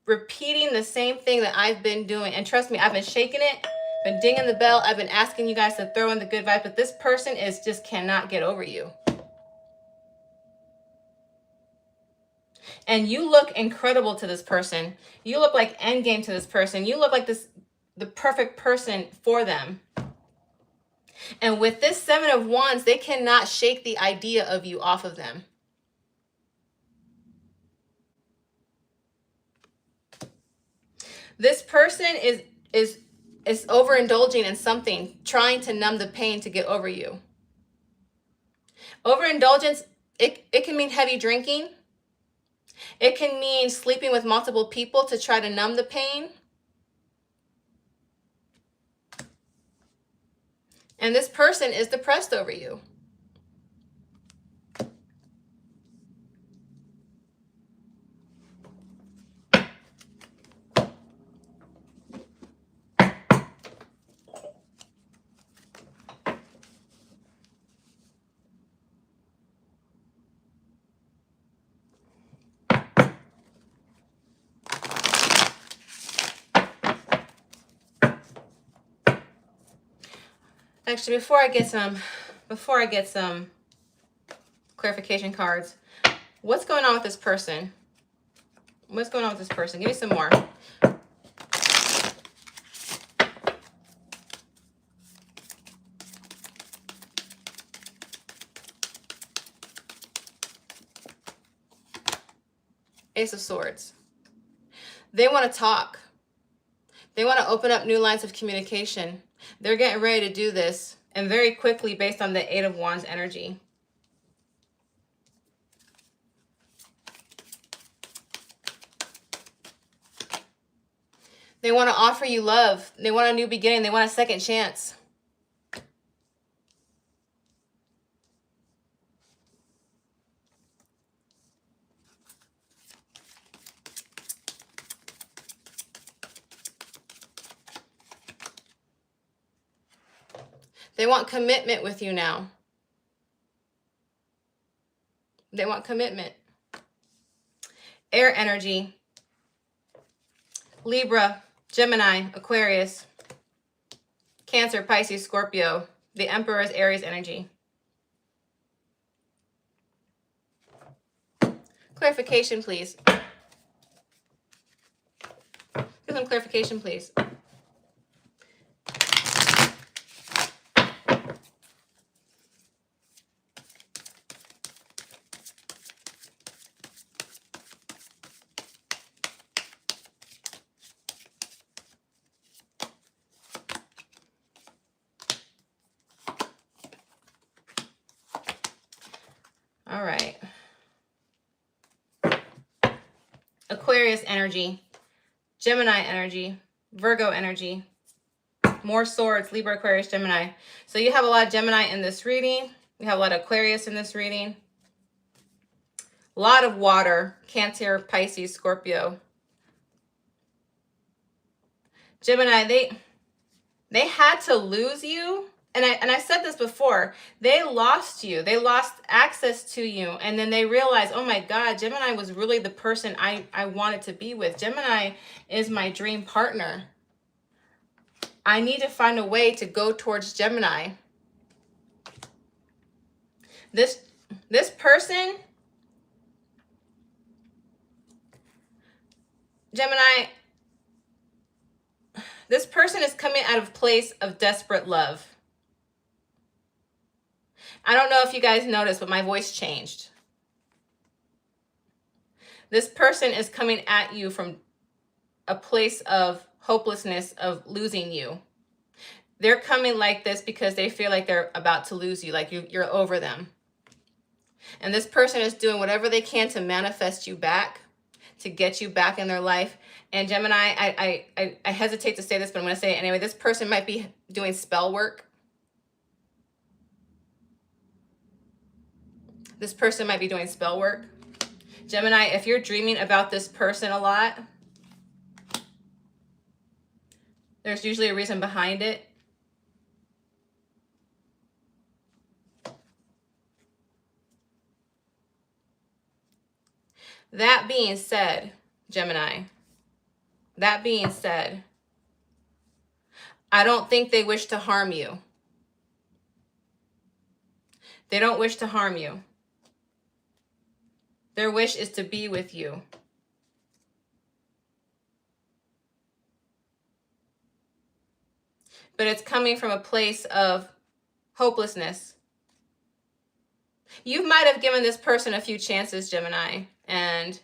repeating the same thing that I've been doing. And trust me, I've been shaking it, been dinging the bell. I've been asking you guys to throw in the good vibe, but this person is just cannot get over you. And you look incredible to this person. You look like endgame to this person. You look like the perfect person for them. And with this Seven of Wands, they cannot shake the idea of you off of them. This person is overindulging in something, trying to numb the pain to get over you. Overindulgence, it can mean heavy drinking. It can mean sleeping with multiple people to try to numb the pain. And this person is depressed over you. Actually, before I get some clarification cards, what's going on with this person? What's going on with this person? Give me some more. Ace of Swords. They want to talk. They want to open up new lines of communication. They're getting ready to do this, and very quickly based on the Eight of Wands energy. They want to offer you love. They want a new beginning. They want a second chance. They want commitment with you now. They want commitment. Air energy. Libra, Gemini, Aquarius, Cancer, Pisces, Scorpio. The Emperor is Aries energy. Clarification, please. Give some clarification, please. All right. Aquarius energy, Gemini energy, Virgo energy, more swords, Libra, Aquarius, Gemini. So you have a lot of Gemini in this reading. You have a lot of Aquarius in this reading. A lot of water, Cancer, Pisces, Scorpio. Gemini, they had to lose you. And I said this before, they lost you. They lost access to you. And then they realized, oh my God, Gemini was really the person I wanted to be with. Gemini is my dream partner. I need to find a way to go towards Gemini. This person, Gemini, this person is coming out of a place of desperate love. I don't know if you guys noticed, but my voice changed. This person is coming at you from a place of hopelessness of losing you. They're coming like this because they feel like they're about to lose you, like you're over them. And this person is doing whatever they can to manifest you back, to get you back in their life. And Gemini, I hesitate to say this, but I'm going to say it anyway. This person might be doing spell work. This person might be doing spell work. Gemini, if you're dreaming about this person a lot, there's usually a reason behind it. That being said, Gemini, that being said, I don't think they wish to harm you. They don't wish to harm you. Their wish is to be with you. But it's coming from a place of hopelessness. You might have given this person a few chances, Gemini, and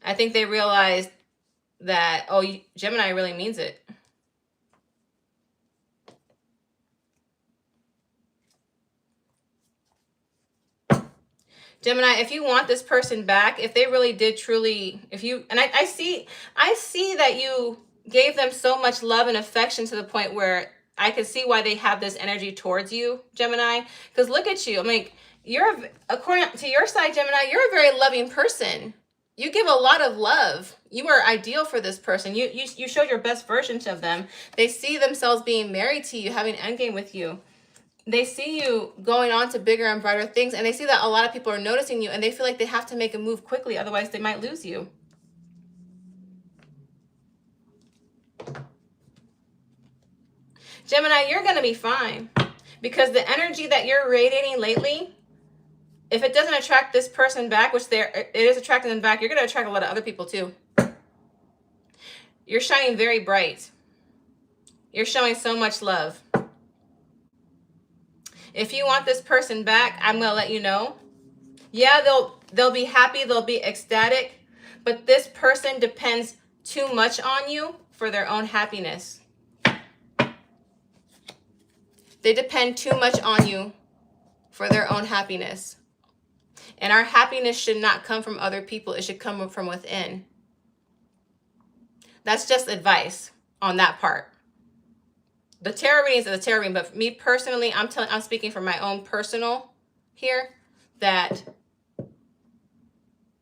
I think they realized that, oh, Gemini really means it. Gemini, if you want this person back, if they really did truly, and I see that you gave them so much love and affection to the point where I can see why they have this energy towards you, Gemini. Because look at you. I mean, according to your side, Gemini, you're a very loving person. You give a lot of love. You are ideal for this person. You showed your best version of them. They see themselves being married to you, having an endgame with you. They see you going on to bigger and brighter things, and they see that a lot of people are noticing you, and they feel like they have to make a move quickly, otherwise they might lose you. Gemini, you're going to be fine, because the energy that you're radiating lately, if it doesn't attract this person back, which it is attracting them back, you're going to attract a lot of other people too. You're shining very bright. You're showing so much love. If you want this person back, I'm going to let you know. Yeah, they'll be happy, they'll be ecstatic, but this person depends too much on you for their own happiness. They depend too much on you for their own happiness. And our happiness should not come from other people. It should come from within. That's just advice on that part. The tarot readings are the tarot reading, but for me personally, I'm speaking from my own personal here, that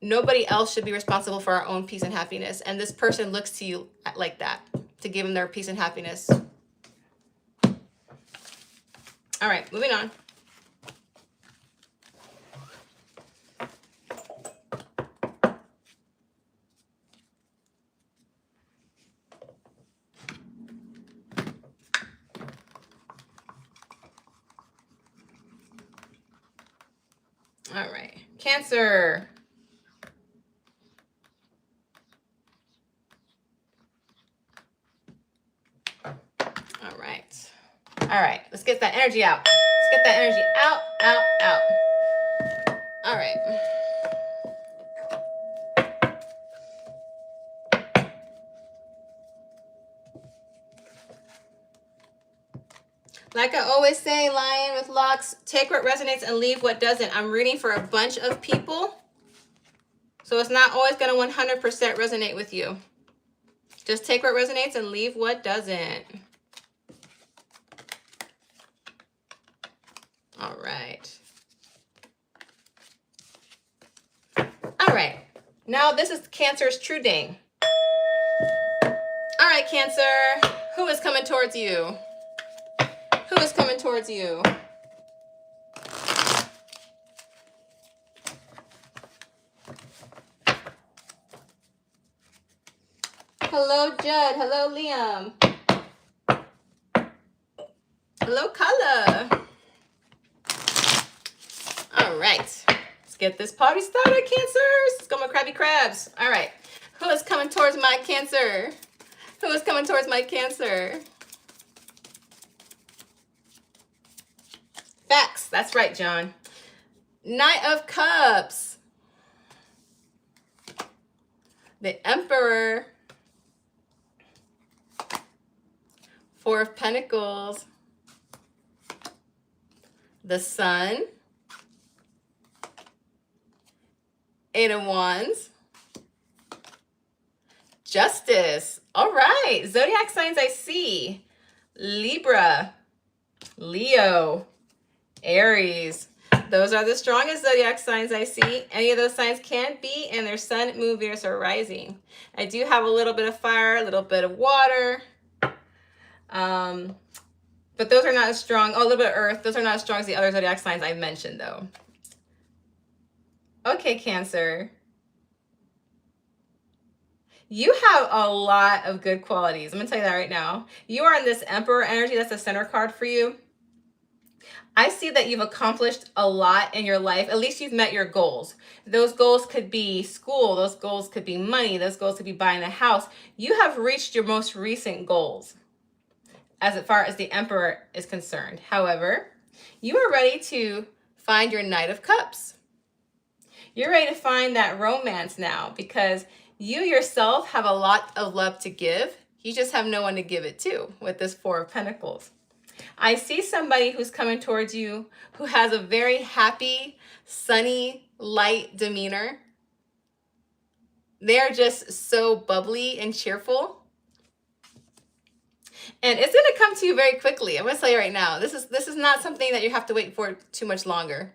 nobody else should be responsible for our own peace and happiness. And this person looks to you like that, to give them their peace and happiness. All right, moving on. All right, Cancer. All right, let's get that energy out. Let's get that energy out, out, out. All right. Like I always say, Lion with locks, take what resonates and leave what doesn't. I'm reading for a bunch of people, so it's not always going to 100% resonate with you. Just take what resonates and leave what doesn't. All right. All right. Now this is Cancer's true ding. All right, Cancer. Who is coming towards you? Who is coming towards you? Hello, Judd. Hello, Liam. Hello, Kala. All right. Let's get this party started, Cancers. Let's go, my Krabby Crabs. All right. Who is coming towards my Cancer? Who is coming towards my Cancer? Facts. That's right, John. Knight of Cups. The Emperor. Four of Pentacles. The Sun. Eight of Wands. Justice. All right. Zodiac signs I see. Libra. Leo. Aries. Those are the strongest zodiac signs I see. Any of those signs can be in their sun, moon, Venus, or rising. I do have a little bit of fire, a little bit of water. But those are not as strong. Oh, a little bit of earth. Those are not as strong as the other zodiac signs I mentioned, though. Okay, Cancer. You have a lot of good qualities. I'm going to tell you that right now. You are in this Emperor energy. That's the center card for you. I see that you've accomplished a lot in your life. At least you've met your goals. Those goals could be school. Those goals could be money. Those goals could be buying a house. You have reached your most recent goals as far as the Emperor is concerned. However, you are ready to find your Knight of Cups. You're ready to find that romance now because you yourself have a lot of love to give. You just have no one to give it to with this Four of Pentacles. I see somebody who's coming towards you who has a very happy, sunny, light demeanor. They are just so bubbly and cheerful. And it's going to come to you very quickly. I'm going to tell you right now, this is not something that you have to wait for too much longer.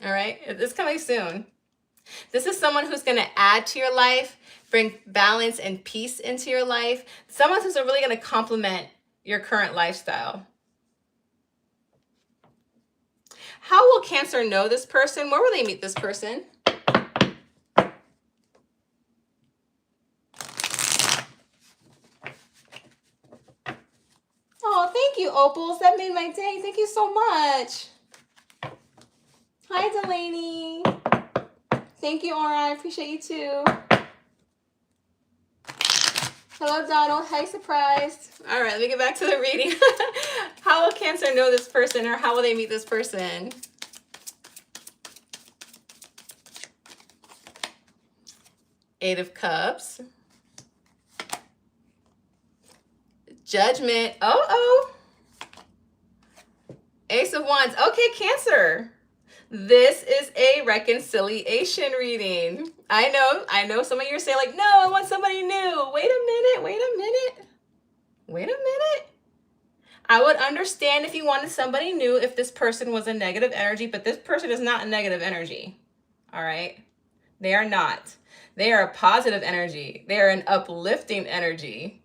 All right? It's coming soon. This is someone who's going to add to your life, bring balance and peace into your life. Someone who's really going to complement your current lifestyle. How will Cancer know this person? Where will they meet this person? Oh, thank you, Opals. That made my day. Thank you so much. Hi, Delaney. Thank you, Aura. I appreciate you too. Hello, Donald. Hey, surprised. All right, let me get back to the reading. How will Cancer know this person, or how will they meet this person? Eight of Cups. Judgment. Oh. Ace of Wands. Okay, Cancer. This is a reconciliation reading. I know some of you are saying like, no, I want somebody new. Wait a minute. I would understand if you wanted somebody new if this person was a negative energy, but this person is not a negative energy. All right? They are not. They are a positive energy. They are an uplifting energy.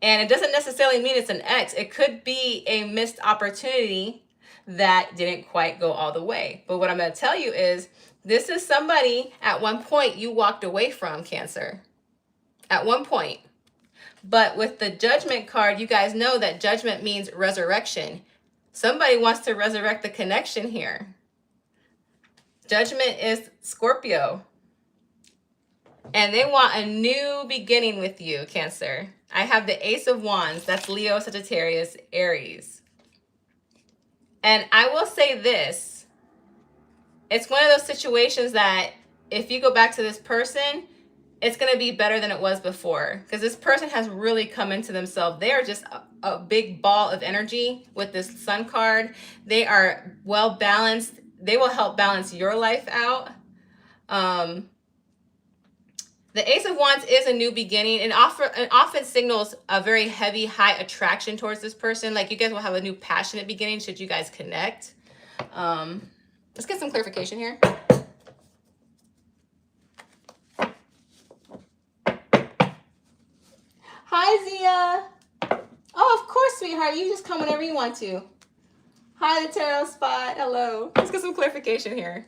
And it doesn't necessarily mean it's an ex. It could be a missed opportunity that didn't quite go all the way. But what I'm going to tell you is this is somebody at one point you walked away from, Cancer. At one point. But with the Judgment card, you guys know that Judgment means resurrection. Somebody wants to resurrect the connection here. Judgment is Scorpio. And they want a new beginning with you, Cancer. I have the Ace of Wands. That's Leo, Sagittarius, Aries. And I will say this. It's one of those situations that if you go back to this person, it's going to be better than it was before. Because this person has really come into themselves. They are just a big ball of energy with this Sun card. They are well balanced. They will help balance your life out. The Ace of Wands is a new beginning and often signals a very heavy, high attraction towards this person. Like you guys will have a new passionate beginning should you guys connect. Let's get some clarification here. Hi, Zia. Oh, of course, sweetheart. You just come whenever you want to. Hi, the Tarot Spot. Hello. Let's get some clarification here.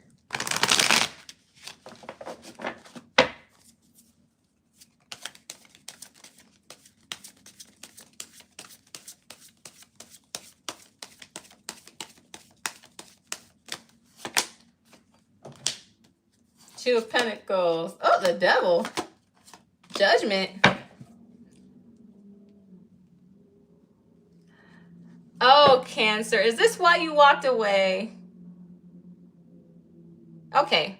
Two of Pentacles. Oh, the Devil. Judgment. Cancer. Is this why you walked away? Okay.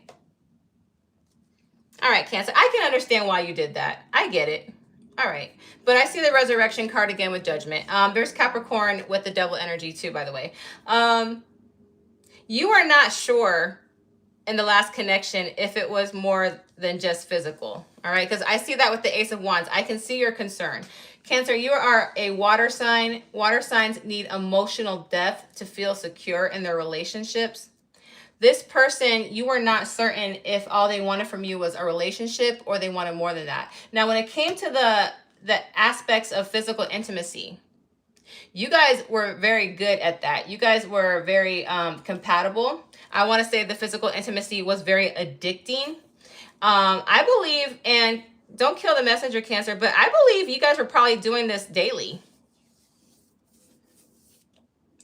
All right, Cancer. I can understand why you did that. I get it. All right. But I see the resurrection card again with judgment. There's Capricorn with the devil energy too, by the way. You are not sure in the last connection if it was more than just physical. All right. Because I see that with the Ace of Wands. I can see your concern. Cancer, you are a water sign. Water signs need emotional depth to feel secure in their relationships. This person, you were not certain if all they wanted from you was a relationship or they wanted more than that. Now, when it came to the aspects of physical intimacy, you guys were very good at that. You guys were very compatible. I want to say the physical intimacy was very addicting. I believe, and don't kill the messenger, Cancer, but I believe you guys were probably doing this daily.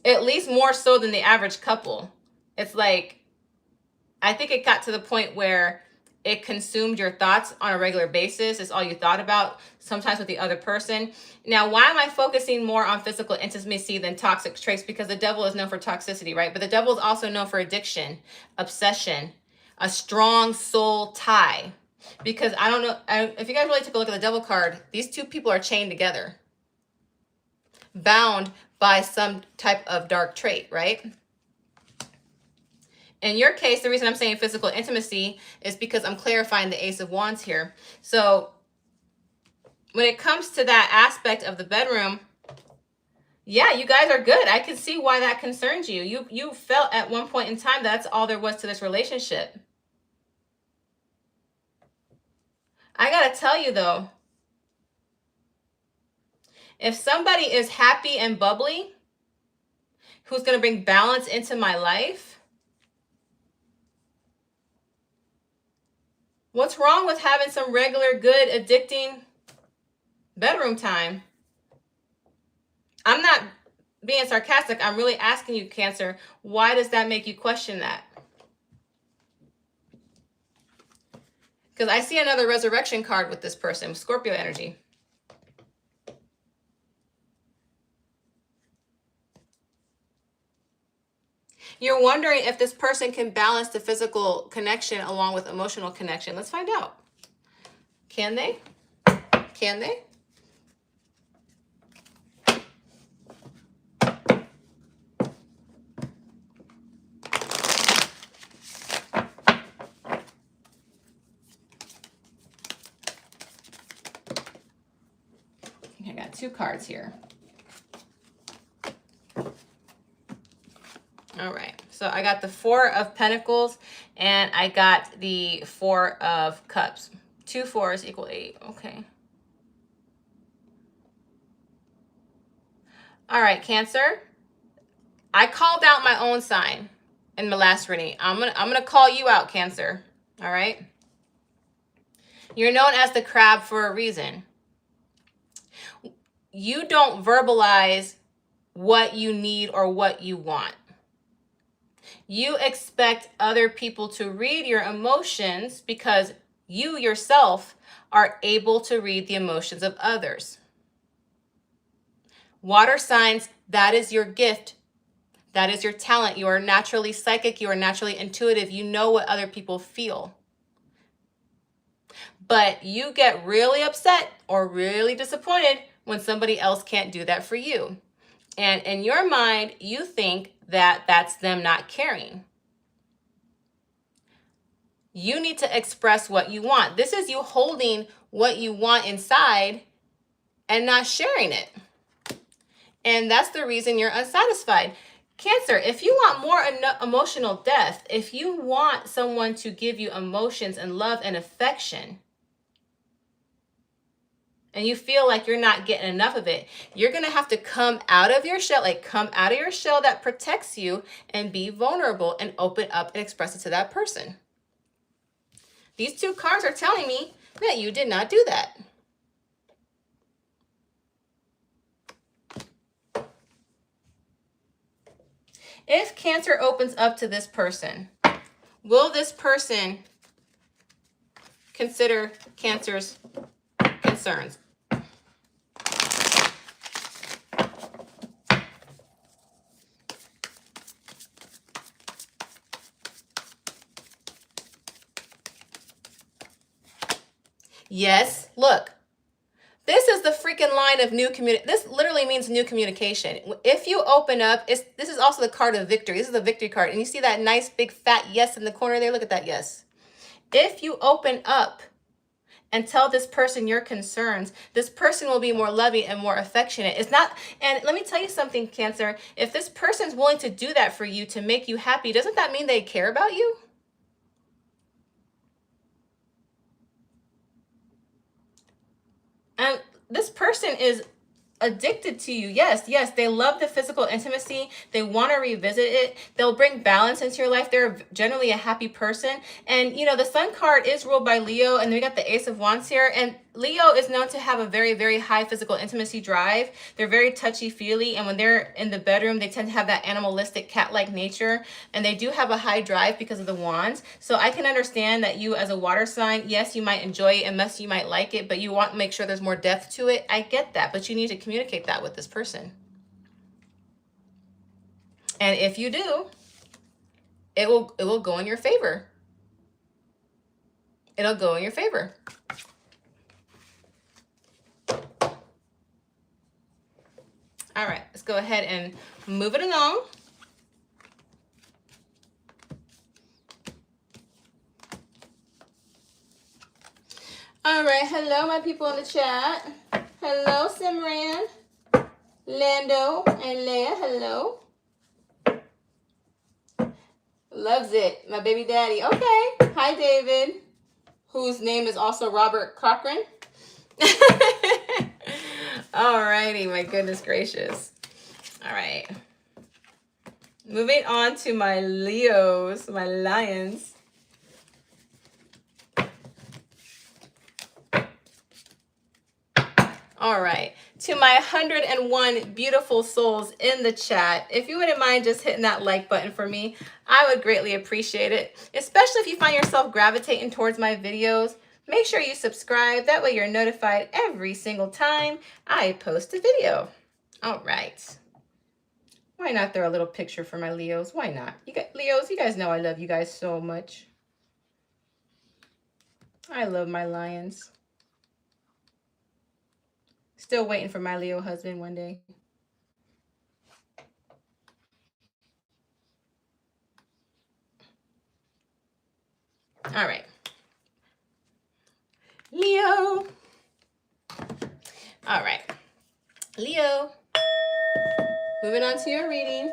At least more so than the average couple. It's like, I think it got to the point where it consumed your thoughts on a regular basis. It's all you thought about, sometimes with the other person. Now, why am I focusing more on physical intimacy than toxic traits? Because the devil is known for toxicity, right? But the devil is also known for addiction, obsession, a strong soul tie. Because I don't know, if you guys really took a look at the devil card, these two people are chained together, bound by some type of dark trait, right? In your case, the reason I'm saying physical intimacy is because I'm clarifying the Ace of Wands here. So when it comes to that aspect of the bedroom, yeah, you guys are good. I can see why that concerns you. You felt at one point in time that's all there was to this relationship. I gotta tell you though, if somebody is happy and bubbly, who's gonna bring balance into my life, what's wrong with having some regular, good, addicting bedroom time? I'm not being sarcastic. I'm really asking you, Cancer, why does that make you question that? Because I see another resurrection card with this person, Scorpio energy. You're wondering if this person can balance the physical connection along with emotional connection. Let's find out. Can they? Can they? I got two cards here. All right, so I got the Four of Pentacles and I got the Four of Cups. 2 4s equal 8. Okay. All right, Cancer. I called out my own sign in the last reading. I'm gonna call you out, Cancer. All right. You're known as the crab for a reason. You don't verbalize what you need or what you want. You expect other people to read your emotions because you yourself are able to read the emotions of others. Water signs, that is your gift. That is your talent. You are naturally psychic. You are naturally intuitive. You know what other people feel. But you get really upset or really disappointed when somebody else can't do that for you. And in your mind, you think that that's them not caring. You need to express what you want. This is you holding what you want inside and not sharing it. And that's the reason you're unsatisfied. Cancer, if you want more emotional depth, if you want someone to give you emotions and love and affection, and you feel like you're not getting enough of it, you're going to have to come out of your shell, like come out of your shell that protects you and be vulnerable and open up and express it to that person. These two cards are telling me that you did not do that. If Cancer opens up to this person, will this person consider Cancer's concerns? Yes, look. This is the freaking line of new community. This literally means new communication. If you open up, this is also the card of victory. This is the victory card. And you see that nice big fat yes in the corner there? Look at that yes. If you open up and tell this person your concerns, this person will be more loving and more affectionate. It's not, and let me tell you something, Cancer. If this person's willing to do that for you to make you happy, doesn't that mean they care about you? And this person is addicted to you. Yes, they love the physical intimacy. They want to revisit it. They'll bring balance into your life. They're generally a happy person. And you know, the Sun card is ruled by Leo, and we got the Ace of Wands here. And Leo is known to have a very, very high physical intimacy drive. They're very touchy-feely, and when they're in the bedroom, they tend to have that animalistic cat-like nature, and they do have a high drive because of the wands. So I can understand that you as a water sign, yes, you might enjoy it and you might like it, but you want to make sure there's more depth to it. I get that, but you need to communicate that with this person. And if you do, it will go in your favor. It'll go in your favor. All right, let's go ahead and move it along. All right, hello, my people in the chat. Hello, Simran, Lando, and Leah, hello. Loves it, my baby daddy. Okay, hi, David, whose name is also Robert Cochran. Alrighty, my goodness gracious. All right. Moving on to my Leos, my lions. All right. To my 101 beautiful souls in the chat, if you wouldn't mind just hitting that like button for me, I would greatly appreciate it, especially if you find yourself gravitating towards my videos. Make sure you subscribe. That way you're notified every single time I post a video. All right. Why not throw a little picture for my Leos? Why not? Leos, you guys know I love you guys so much. I love my lions. Still waiting for my Leo husband one day. All right. Leo. All right. Leo. Moving on to your reading.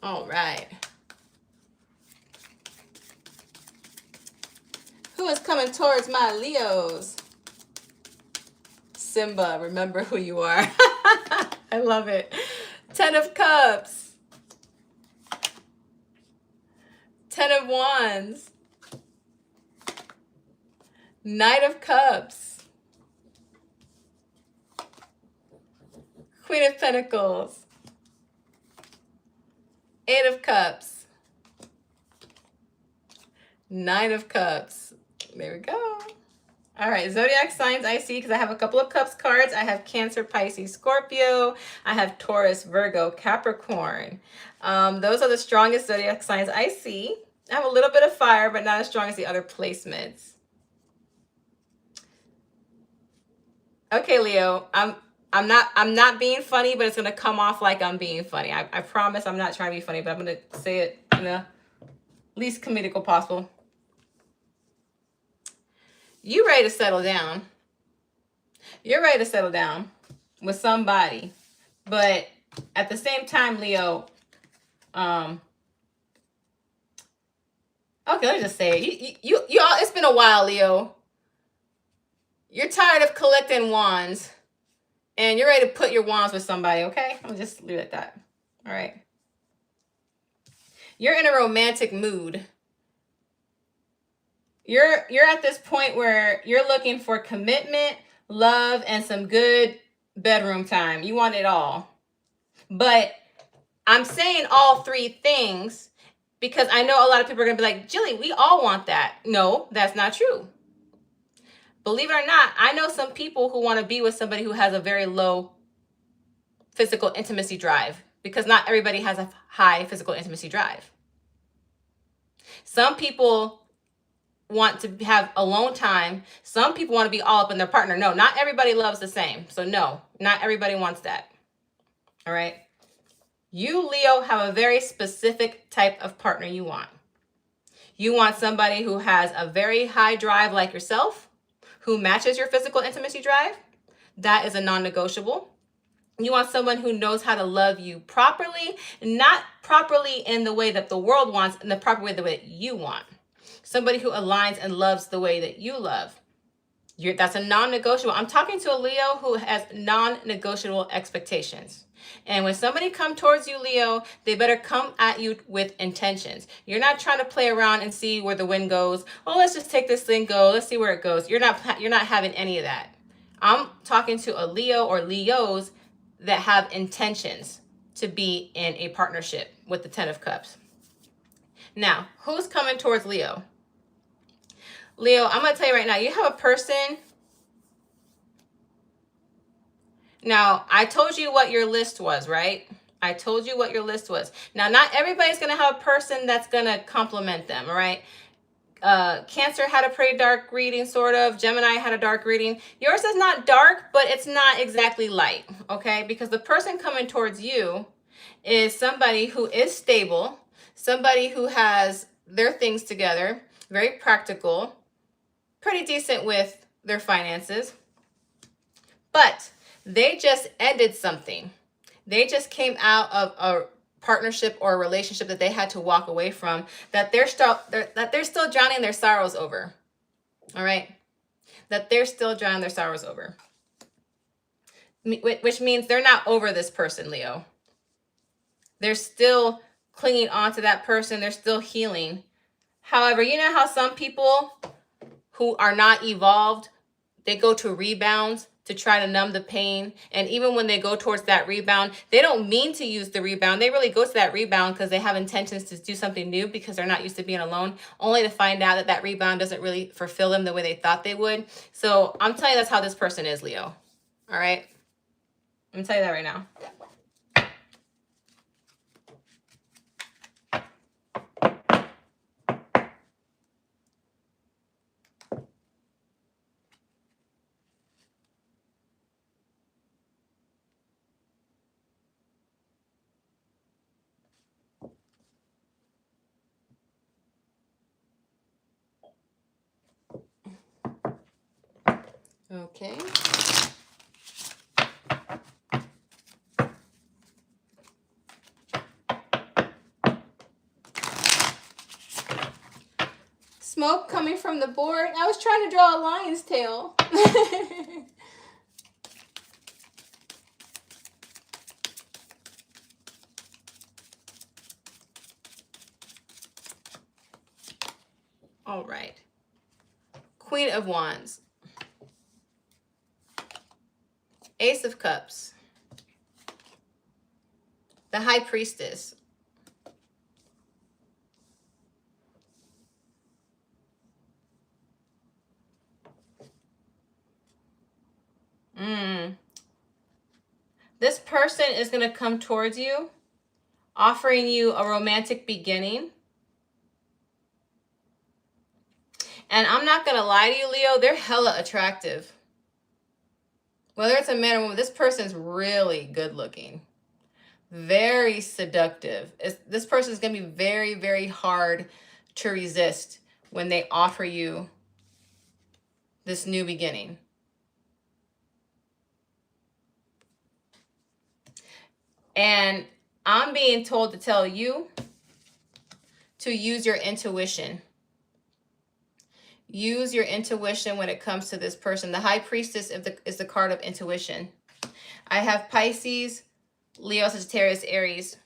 All right. Who is coming towards my Leos? Simba, remember who you are. I love it. 10 of Cups. 10 of Wands. Knight of Cups. Queen of Pentacles. 8 of Cups. 9 of Cups. There we go. All right, zodiac signs I see, because I have a couple of Cups cards. I have Cancer, Pisces, Scorpio. I have Taurus, Virgo, Capricorn. Those are the strongest zodiac signs I see. I have a little bit of fire, but not as strong as the other placements. Okay, Leo, I'm not being funny, but it's gonna come off like I'm being funny. I promise I'm not trying to be funny, but I'm gonna say it in the least comedical possible. You ready to settle down. You're ready to settle down with somebody. But at the same time, Leo, okay, let me just say it. You all, it's been a while, Leo. You're tired of collecting wands, and you're ready to put your wands with somebody, okay? I'll just leave it at that. All right. You're in a romantic mood. You're at this point where you're looking for commitment, love, and some good bedroom time. You want it all. But I'm saying all three things, Because I know a lot of people are going to be like, Jilly, we all want that. No, that's not true. Believe it or not, I know some people who want to be with somebody who has a very low physical intimacy drive, because not everybody has a high physical intimacy drive. Some people want to have alone time. Some people want to be all up in their partner. No, not everybody loves the same. So no, not everybody wants that. All right. You, Leo, have a very specific type of partner you want. You want somebody who has a very high drive like yourself, who matches your physical intimacy drive. That is a non-negotiable. You want someone who knows how to love you properly, not properly in the way that the world wants, in the proper way, the way that you want. Somebody who aligns and loves the way that you love. That's a non-negotiable. I'm talking to a Leo who has non-negotiable expectations. And when somebody comes towards you, Leo, they better come at you with intentions. You're not trying to play around and see where the wind goes. Oh, let's just take this thing, go. Let's see where it goes. You're not having any of that. I'm talking to a Leo or Leos that have intentions to be in a partnership with the Ten of Cups. Now, who's coming towards Leo? Leo, I'm going to tell you right now, you have a person. Now, I told you what your list was, right? I told you what your list was. Now, not everybody's going to have a person that's going to complement them, all right? Cancer had a pretty dark reading, sort of. Gemini had a dark reading. Yours is not dark, but it's not exactly light, okay? Because the person coming towards you is somebody who is stable, somebody who has their things together, very practical, pretty decent with their finances, but they just ended something. They just came out of a partnership or a relationship that they had to walk away from, that they're still drowning their sorrows over. All right? That they're still drowning their sorrows over. Which means they're not over this person, Leo. They're still clinging on to that person. They're still healing. However, you know how some people who are not evolved, they go to rebounds to try to numb the pain. And even when they go towards that rebound, they don't mean to use the rebound. They really go to that rebound because they have intentions to do something new, because they're not used to being alone, only to find out that that rebound doesn't really fulfill them the way they thought they would. So I'm telling you, that's how this person is, Leo. All right? I'm going to tell you that right now. Okay. Smoke coming from the board. I was trying to draw a lion's tail. All right. Queen of Wands. Ace of Cups. The High Priestess. This person is going to come towards you, offering you a romantic beginning. And I'm not going to lie to you, Leo, they're hella attractive. Whether it's a man or woman, this person's really good looking. Very seductive. This person is going to be very, very hard to resist when they offer you this new beginning. And I'm being told to tell you to use your intuition. Use your intuition when it comes to this person. The High Priestess is the card of intuition. I have Pisces, Leo, Sagittarius, Aries.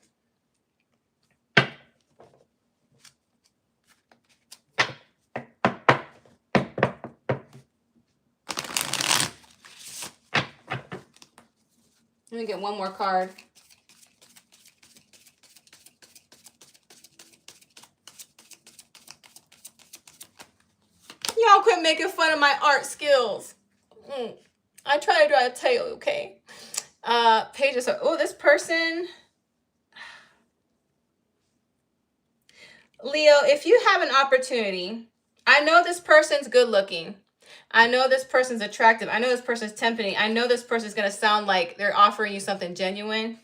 Let me get one more card. Don't quit making fun of my art skills. I try to draw a tail, okay? Pages are, oh, this person. Leo, if you have an opportunity, I know this person's good looking. I know this person's attractive. I know this person's tempting. I know this person's going to sound like they're offering you something genuine.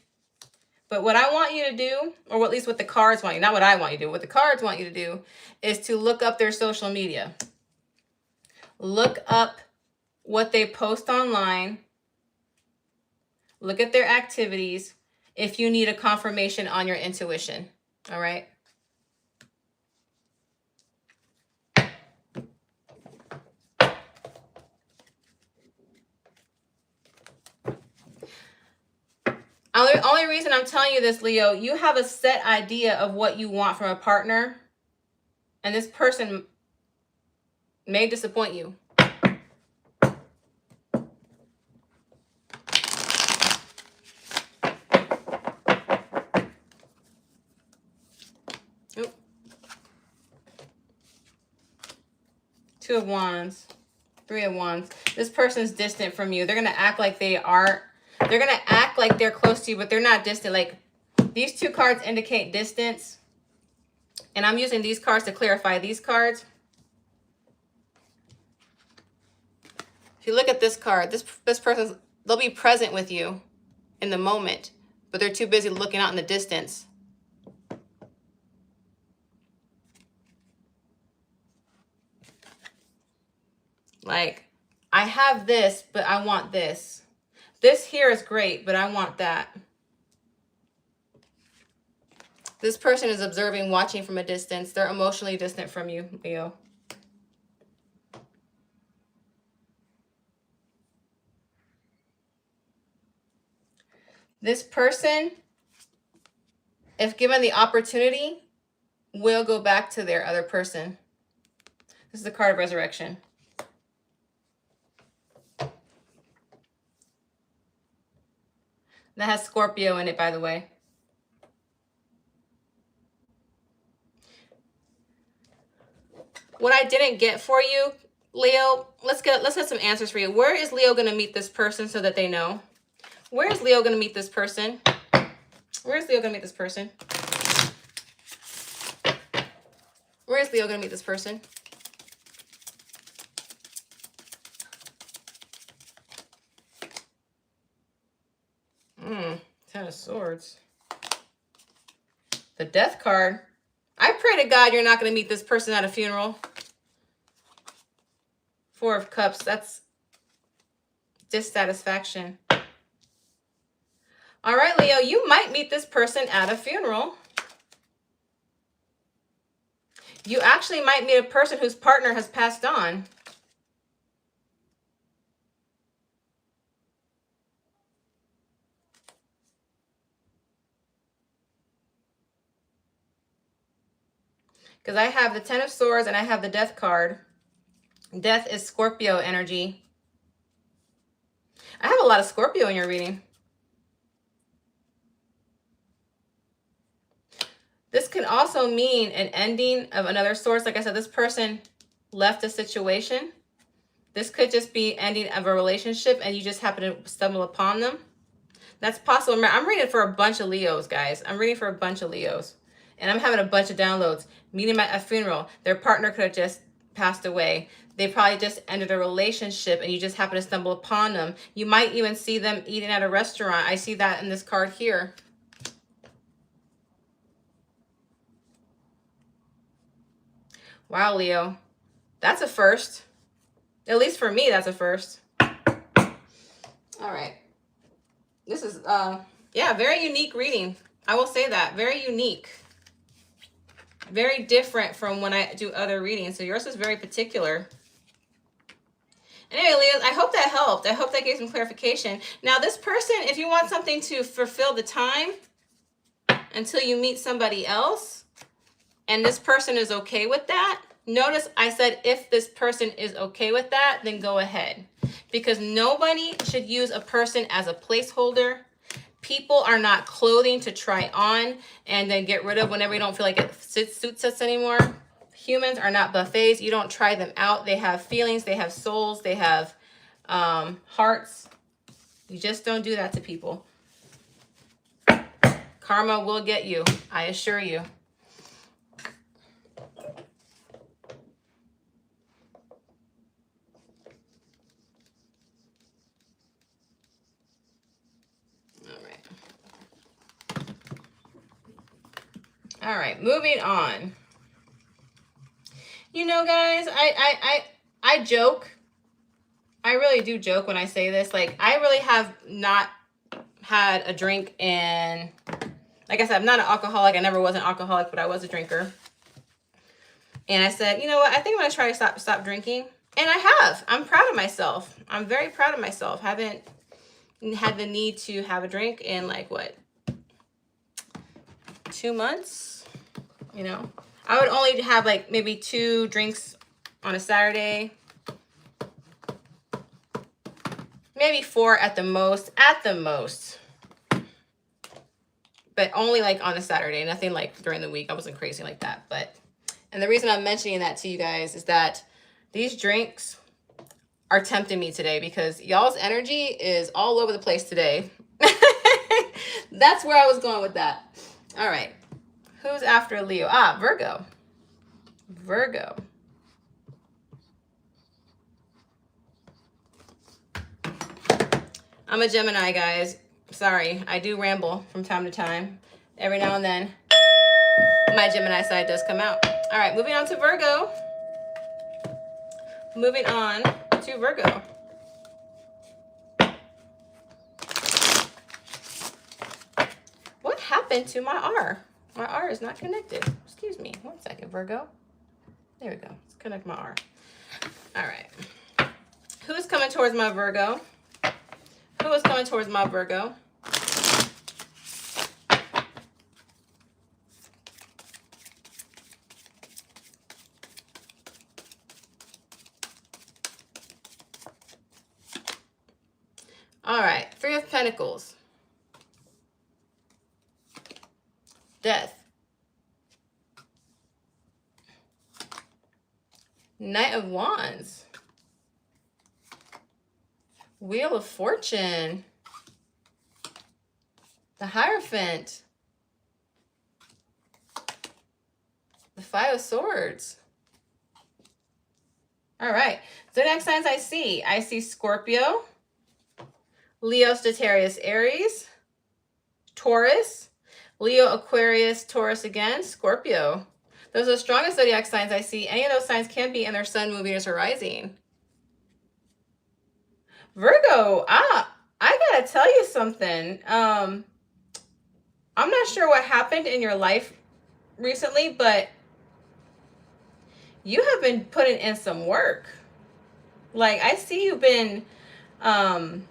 But what I want you to do, or at least what the cards want you, not what I want you to do, what the cards want you to do is to look up their social media. Look up what they post online. Look at their activities if you need a confirmation on your intuition. All right? Only reason I'm telling you this, Leo, you have a set idea of what you want from a partner, and this person may disappoint you. Oop. Two of Wands, Three of Wands. This person's distant from you. They're going to act like they are. They're going to act like they're close to you, but they're not distant. Like, these two cards indicate distance. And I'm using these cards to clarify these cards. If you look at this card, this person, they'll be present with you in the moment, but they're too busy looking out in the distance. Like, I have this, but I want this. This here is great, but I want that. This person is observing, watching from a distance. They're emotionally distant from you, Leo. This person, if given the opportunity, will go back to their other person. This is the card of resurrection. That has Scorpio in it, by the way. What I didn't get for you, Leo, let's get some answers for you. Where is Leo going to meet this person so that they know? Where is Leo going to meet this person? Where is Leo going to meet this person? Where is Leo going to meet this person? Ten of Swords. The Death card. I pray to God you're not going to meet this person at a funeral. Four of Cups. That's dissatisfaction. All right, Leo, you might meet this person at a funeral. You actually might meet a person whose partner has passed on. Because I have the Ten of Swords and I have the Death card. Death is Scorpio energy. I have a lot of Scorpio in your reading. This can also mean an ending of another source. Like I said, this person left a situation. This could just be ending of a relationship and you just happen to stumble upon them. That's possible. I'm reading for a bunch of Leos, guys. I'm reading for a bunch of Leos. And I'm having a bunch of downloads. Meeting at a funeral. Their partner could have just passed away. They probably just ended a relationship and you just happen to stumble upon them. You might even see them eating at a restaurant. I see that in this card here. Wow, Leo. That's a first. At least for me, that's a first. All right. This is, yeah, very unique reading. I will say that. Very unique. Very different from when I do other readings. So yours is very particular. Anyway, Leo, I hope that helped. I hope that gave some clarification. Now, this person, if you want something to fulfill the time until you meet somebody else, and this person is okay with that, notice I said if this person is okay with that, then go ahead. Because nobody should use a person as a placeholder. People are not clothing to try on and then get rid of whenever you don't feel like it suits us anymore. Humans are not buffets. You don't try them out. They have feelings, they have souls, they have hearts. You just don't do that to people. Karma will get you, I assure you. All right, moving on. You know, guys, I joke. I really do joke when I say this. Like, I really have not had a drink in, like I said, I'm not an alcoholic. I never was an alcoholic, but I was a drinker. And I said, you know what? I think I'm going to try to stop drinking. And I have. I'm proud of myself. I'm very proud of myself. Haven't had the need to have a drink in like, what, 2 months? You know, I would only have like maybe 2 drinks on a Saturday. Maybe 4 at the most, but only like on a Saturday, nothing like during the week. I wasn't crazy like that. But, and the reason I'm mentioning that to you guys is that these drinks are tempting me today because y'all's energy is all over the place today. That's where I was going with that. All right. Who's after Leo? Ah, Virgo. Virgo. I'm a Gemini, guys. Sorry, I do ramble from time to time. Every now and then, my Gemini side does come out. All right, moving on to Virgo. Moving on to Virgo. What happened to my R? My R is not connected. Excuse me. 1 second, Virgo. There we go. Let's connect my R. All right. Who's coming towards my Virgo? Who is coming towards my Virgo? All right, 3 of Pentacles. Death. Knight of Wands. Wheel of Fortune. The Hierophant. The 5 of Swords. All right. Zodiac signs I see Scorpio, Leo, Sagittarius, Aries, Taurus, Leo, Aquarius, Taurus again, Scorpio. Those are the strongest zodiac signs I see. Any of those signs can be in their sun, moon, Venus, or rising. Virgo, I gotta tell you something. I'm not sure what happened in your life recently, but you have been putting in some work. Like, I see you've been, because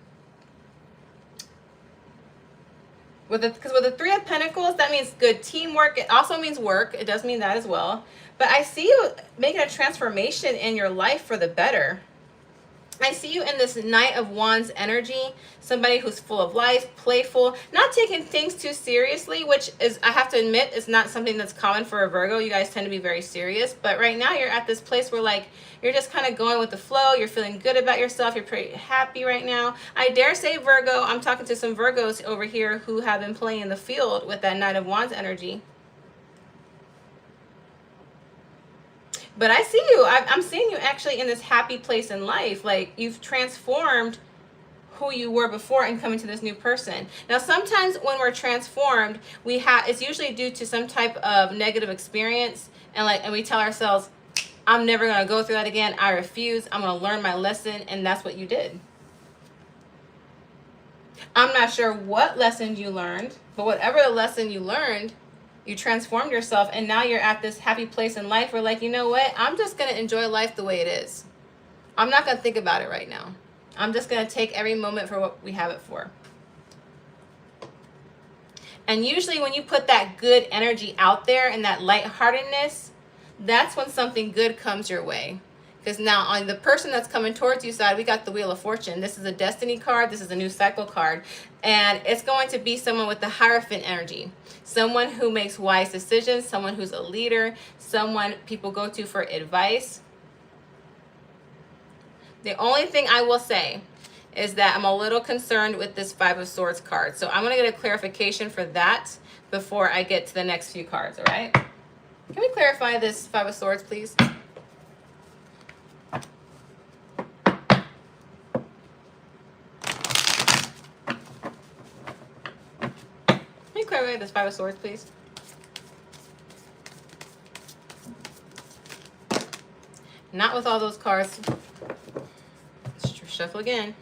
with the 3 of Pentacles, that means good teamwork. It also means work. It does mean that as well. But I see you making a transformation in your life for the better. I see you in this Knight of Wands energy, somebody who's full of life, playful, not taking things too seriously, which is, I have to admit, is not something that's common for a Virgo. You guys tend to be very serious, but right now you're at this place where like, you're just kind of going with the flow. You're feeling good about yourself. You're pretty happy right now. I dare say Virgo, I'm talking to some Virgos over here who have been playing the field with that Knight of Wands energy. But I see you. I'm seeing you actually in this happy place in life. Like, you've transformed who you were before and coming to this new person. Now, sometimes when we're transformed, it's usually due to some type of negative experience, and we tell ourselves, I'm never going to go through that again. I refuse. I'm going to learn my lesson, and that's what you did. I'm not sure what lessons you learned, but whatever the lesson you learned, you transformed yourself, and now you're at this happy place in life where, like, you know what? I'm just going to enjoy life the way it is. I'm not going to think about it right now. I'm just going to take every moment for what we have it for. And usually when you put that good energy out there and that lightheartedness, that's when something good comes your way. Because now on the person that's coming towards you side, we got the Wheel of Fortune. This is a destiny card. This is a new cycle card. And it's going to be someone with the Hierophant energy. Someone who makes wise decisions, someone who's a leader, someone people go to for advice. The only thing I will say is that I'm a little concerned with this Five of Swords card. So I'm going to get a clarification for that before I get to the next few cards, all right? Can we clarify this Five of Swords, please? Can you clarify this Five of Swords, please? Not with all those cards. Let's shuffle again.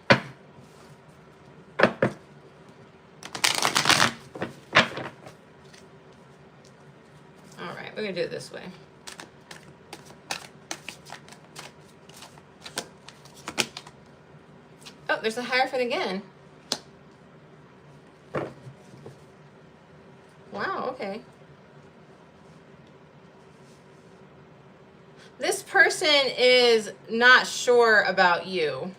We're going to do it this way. Oh, there's a Hierophant again. Wow, okay. This person is not sure about you.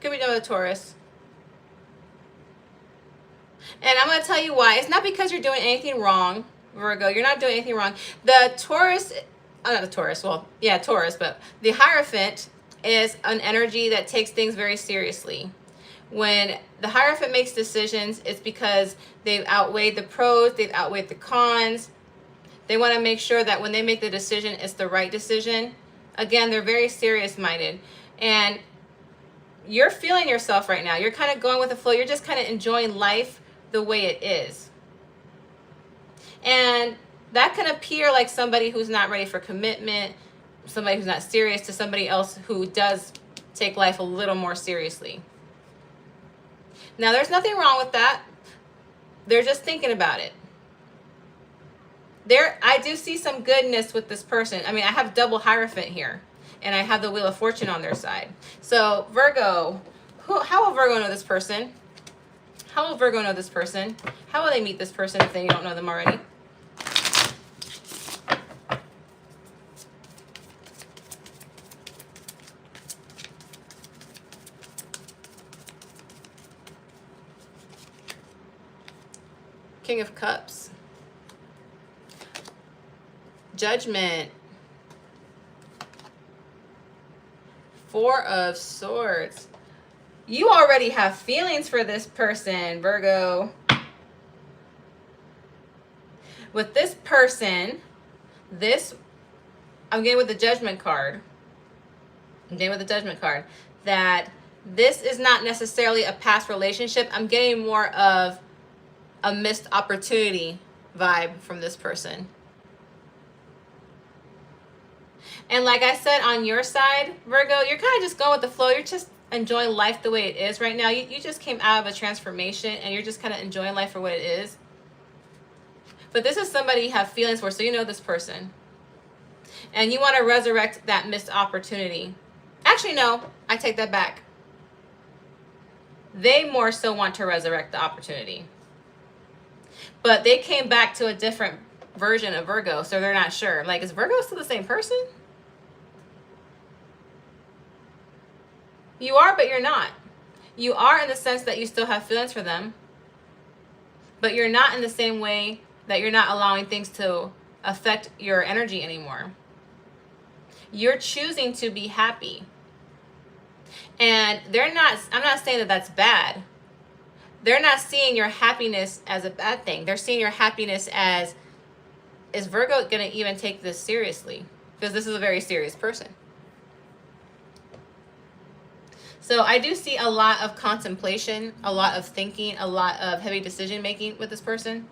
Could be done with a Taurus. And I'm going to tell you why. It's not because you're doing anything wrong, Virgo. You're not doing anything wrong. The Taurus, not the Taurus, well, yeah, Taurus, but the Hierophant is an energy that takes things very seriously. When the Hierophant makes decisions, it's because they've outweighed the pros, they've outweighed the cons. They want to make sure that when they make the decision, it's the right decision. Again, they're very serious-minded. And you're feeling yourself right now. You're kind of going with the flow. You're just kind of enjoying life the way it is. And that can appear like somebody who's not ready for commitment, somebody who's not serious, to somebody else who does take life a little more seriously. Now, there's nothing wrong with that. They're just thinking about it. I do see some goodness with this person. I mean, I have double Hierophant here, and I have the Wheel of Fortune on their side. So, Virgo, how will Virgo know this person? How will Virgo know this person? How will they meet this person if they don't know them already? King of Cups. Judgment. Four of Swords. You already have feelings for this person, Virgo. With this person, I'm getting with the Judgment card. That this is not necessarily a past relationship. I'm getting more of a missed opportunity vibe from this person. And like I said, on your side, Virgo, you're kind of just going with the flow. You're just enjoying life the way it is right now. You just came out of a transformation and you're just kind of enjoying life for what it is. But this is somebody you have feelings for, so you know this person. And you want to resurrect that missed opportunity. Actually, no, I take that back. They more so want to resurrect the opportunity. But they came back to a different version of Virgo, so they're not sure. Like, is Virgo still the same person? You are, but you're not. You are in the sense that you still have feelings for them, but you're not in the same way that you're not allowing things to affect your energy anymore. You're choosing to be happy. And I'm not saying that that's bad. They're not seeing your happiness as a bad thing. They're seeing your happiness as, is Virgo going to even take this seriously? Because this is a very serious person. So I do see a lot of contemplation, a lot of thinking, a lot of heavy decision making with this person.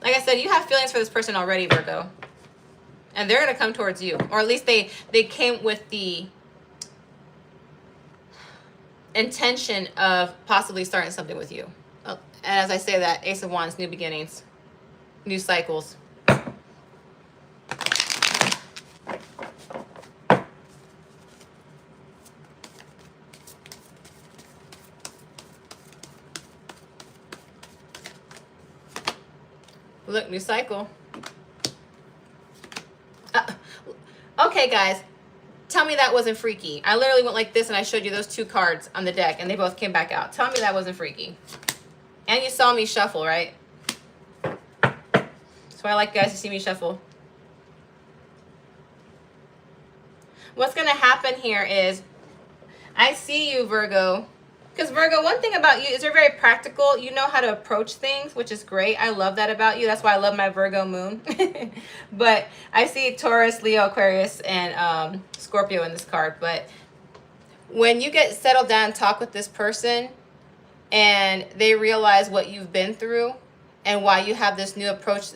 Like I said, you have feelings for this person already, Virgo. And they're going to come towards you. Or at least they came with the intention of possibly starting something with you. Oh, and as I say that, Ace of Wands, new beginnings, new cycles. Look, new cycle. Okay, guys. Tell me that wasn't freaky. I literally went like this and I showed you those two cards on the deck and they both came back out. Tell me that wasn't freaky. And you saw me shuffle, right? That's why I like guys to see me shuffle. What's going to happen here is I see you, Virgo. Because Virgo, one thing about you is you're very practical. You know how to approach things, which is great. I love that about you. That's why I love my Virgo moon. But I see Taurus, Leo, Aquarius, and Scorpio in this card. But when you get settled down and talk with this person and they realize what you've been through and why you have this new approach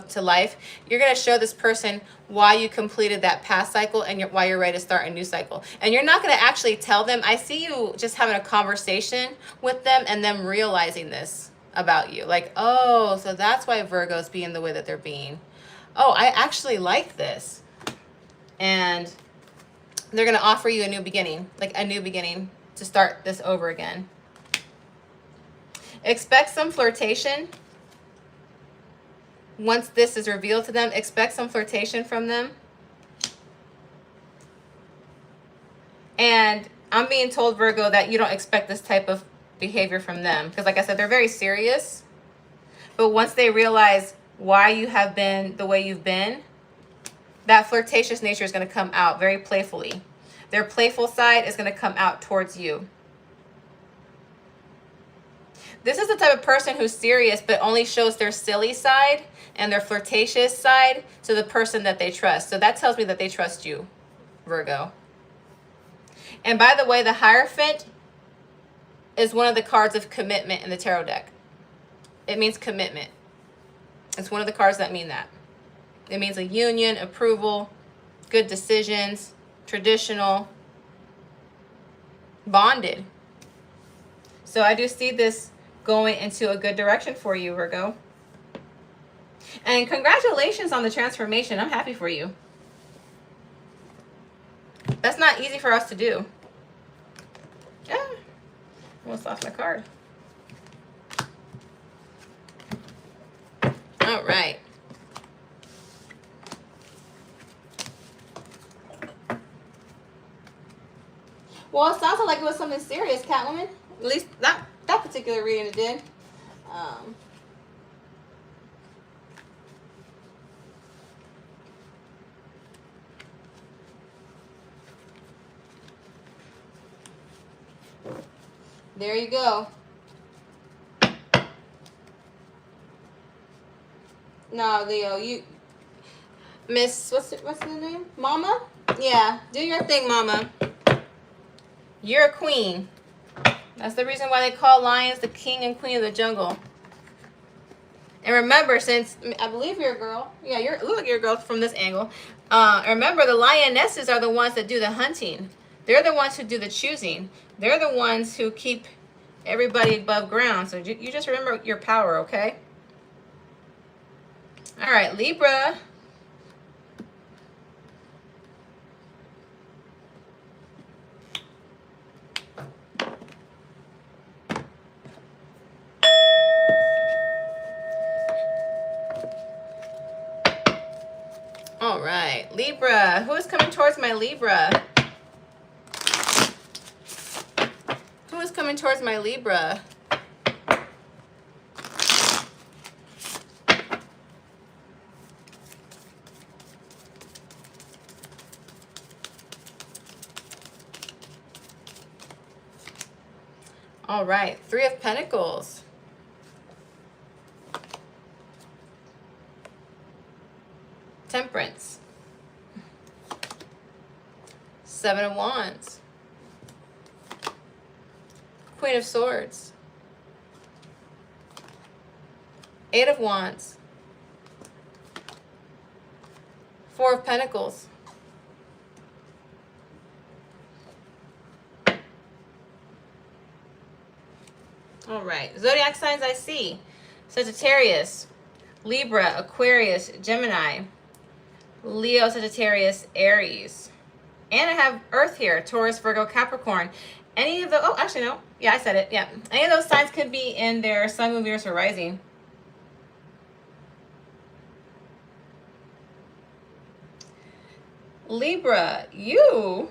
to life, you're going to show this person why you completed that past cycle and why you're ready to start a new cycle. And you're not going to actually tell them. I see you just having a conversation with them and them realizing this about you. Like, oh, so that's why Virgo's being the way that they're being. Oh, I actually like this. And they're going to offer you a new beginning, like a new beginning to start this over again. Expect some flirtation. Once this is revealed to them, expect some flirtation from them. And I'm being told, Virgo, that you don't expect this type of behavior from them. Because like I said, they're very serious. But once they realize why you have been the way you've been, that flirtatious nature is going to come out very playfully. Their playful side is going to come out towards you. This is the type of person who's serious but only shows their silly side and their flirtatious side to the person that they trust. So that tells me that they trust you, Virgo. And by the way, the Hierophant is one of the cards of commitment in the tarot deck. It means commitment. It's one of the cards that mean that. It means a union, approval, good decisions, traditional, bonded. So I do see this going into a good direction for you, Virgo. And congratulations on the transformation. I'm happy for you. That's not easy for us to do. Yeah. Almost lost my card. All right. Well, it sounds like it was something serious, Catwoman. At least that particular reading it did. There you go. No, Leo, you Miss what's the name? Mama? Yeah, do your thing, Mama. You're a queen. That's the reason why they call lions the king and queen of the jungle. And remember, since I believe you're a girl. Yeah, you look like you're a girl from this angle. Remember, the lionesses are the ones that do the hunting. They're the ones who do the choosing. They're the ones who keep everybody above ground. So you just remember your power, okay? All right, Libra. All right, Libra. Who is coming towards my Libra? Who is coming towards my Libra? All right, Three of Pentacles. Temperance. Seven of Wands. Queen of Swords. Eight of Wands. Four of Pentacles. All right, zodiac signs I see. Sagittarius, Libra, Aquarius, Gemini, Leo, Sagittarius, Aries. And I have Earth here, Taurus, Virgo, Capricorn. Any of the, oh, actually no. Yeah, I said it, yeah. Any of those signs could be in their sun, moon, Venus, or rising. Libra, you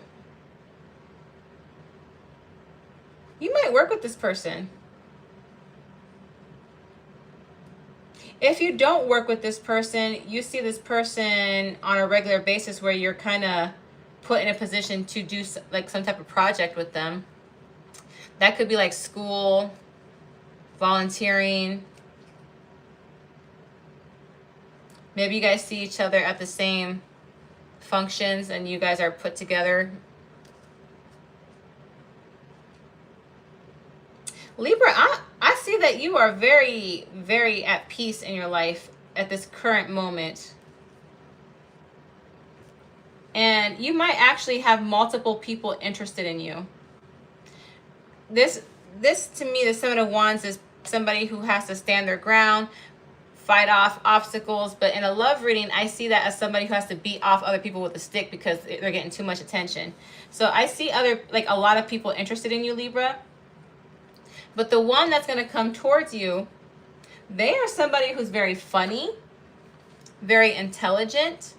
might work with this person. If you don't work with this person, you see this person on a regular basis where you're kind of put in a position to do like some type of project with them. That could be like school, volunteering. Maybe you guys see each other at the same functions and you guys are put together. Libra, I see that you are very, very at peace in your life at this current moment. And you might actually have multiple people interested in you. This to me, the Seven of Wands is somebody who has to stand their ground, fight off obstacles. But in a love reading, I see that as somebody who has to beat off other people with a stick because they're getting too much attention. So I see a lot of people interested in you, Libra. But the one that's going to come towards you, they are somebody who's very funny, very intelligent,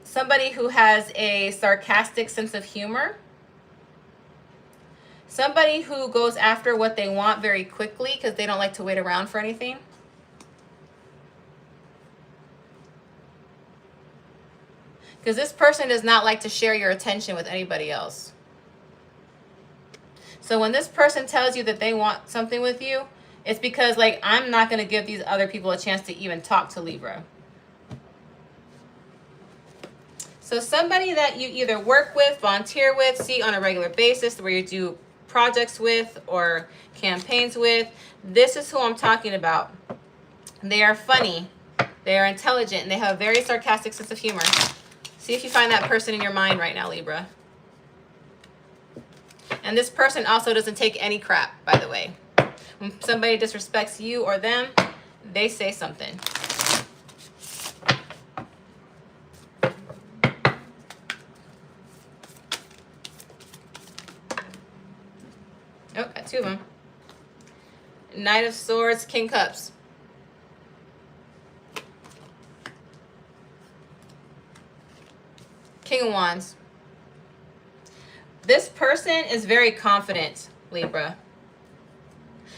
somebody who has a sarcastic sense of humor, somebody who goes after what they want very quickly because they don't like to wait around for anything. Because this person does not like to share your attention with anybody else. So when this person tells you that they want something with you, it's because, like, I'm not going to give these other people a chance to even talk to Libra. So somebody that you either work with, volunteer with, see on a regular basis, where you do projects with or campaigns with, this is who I'm talking about. They are funny, they are intelligent, and they have a very sarcastic sense of humor. See if you find that person in your mind right now, Libra. And this person also doesn't take any crap, by the way. When somebody disrespects you or them, they say something. Oh, got two of them. Knight of Swords, King Cups. King of Wands. This person is very confident, Libra.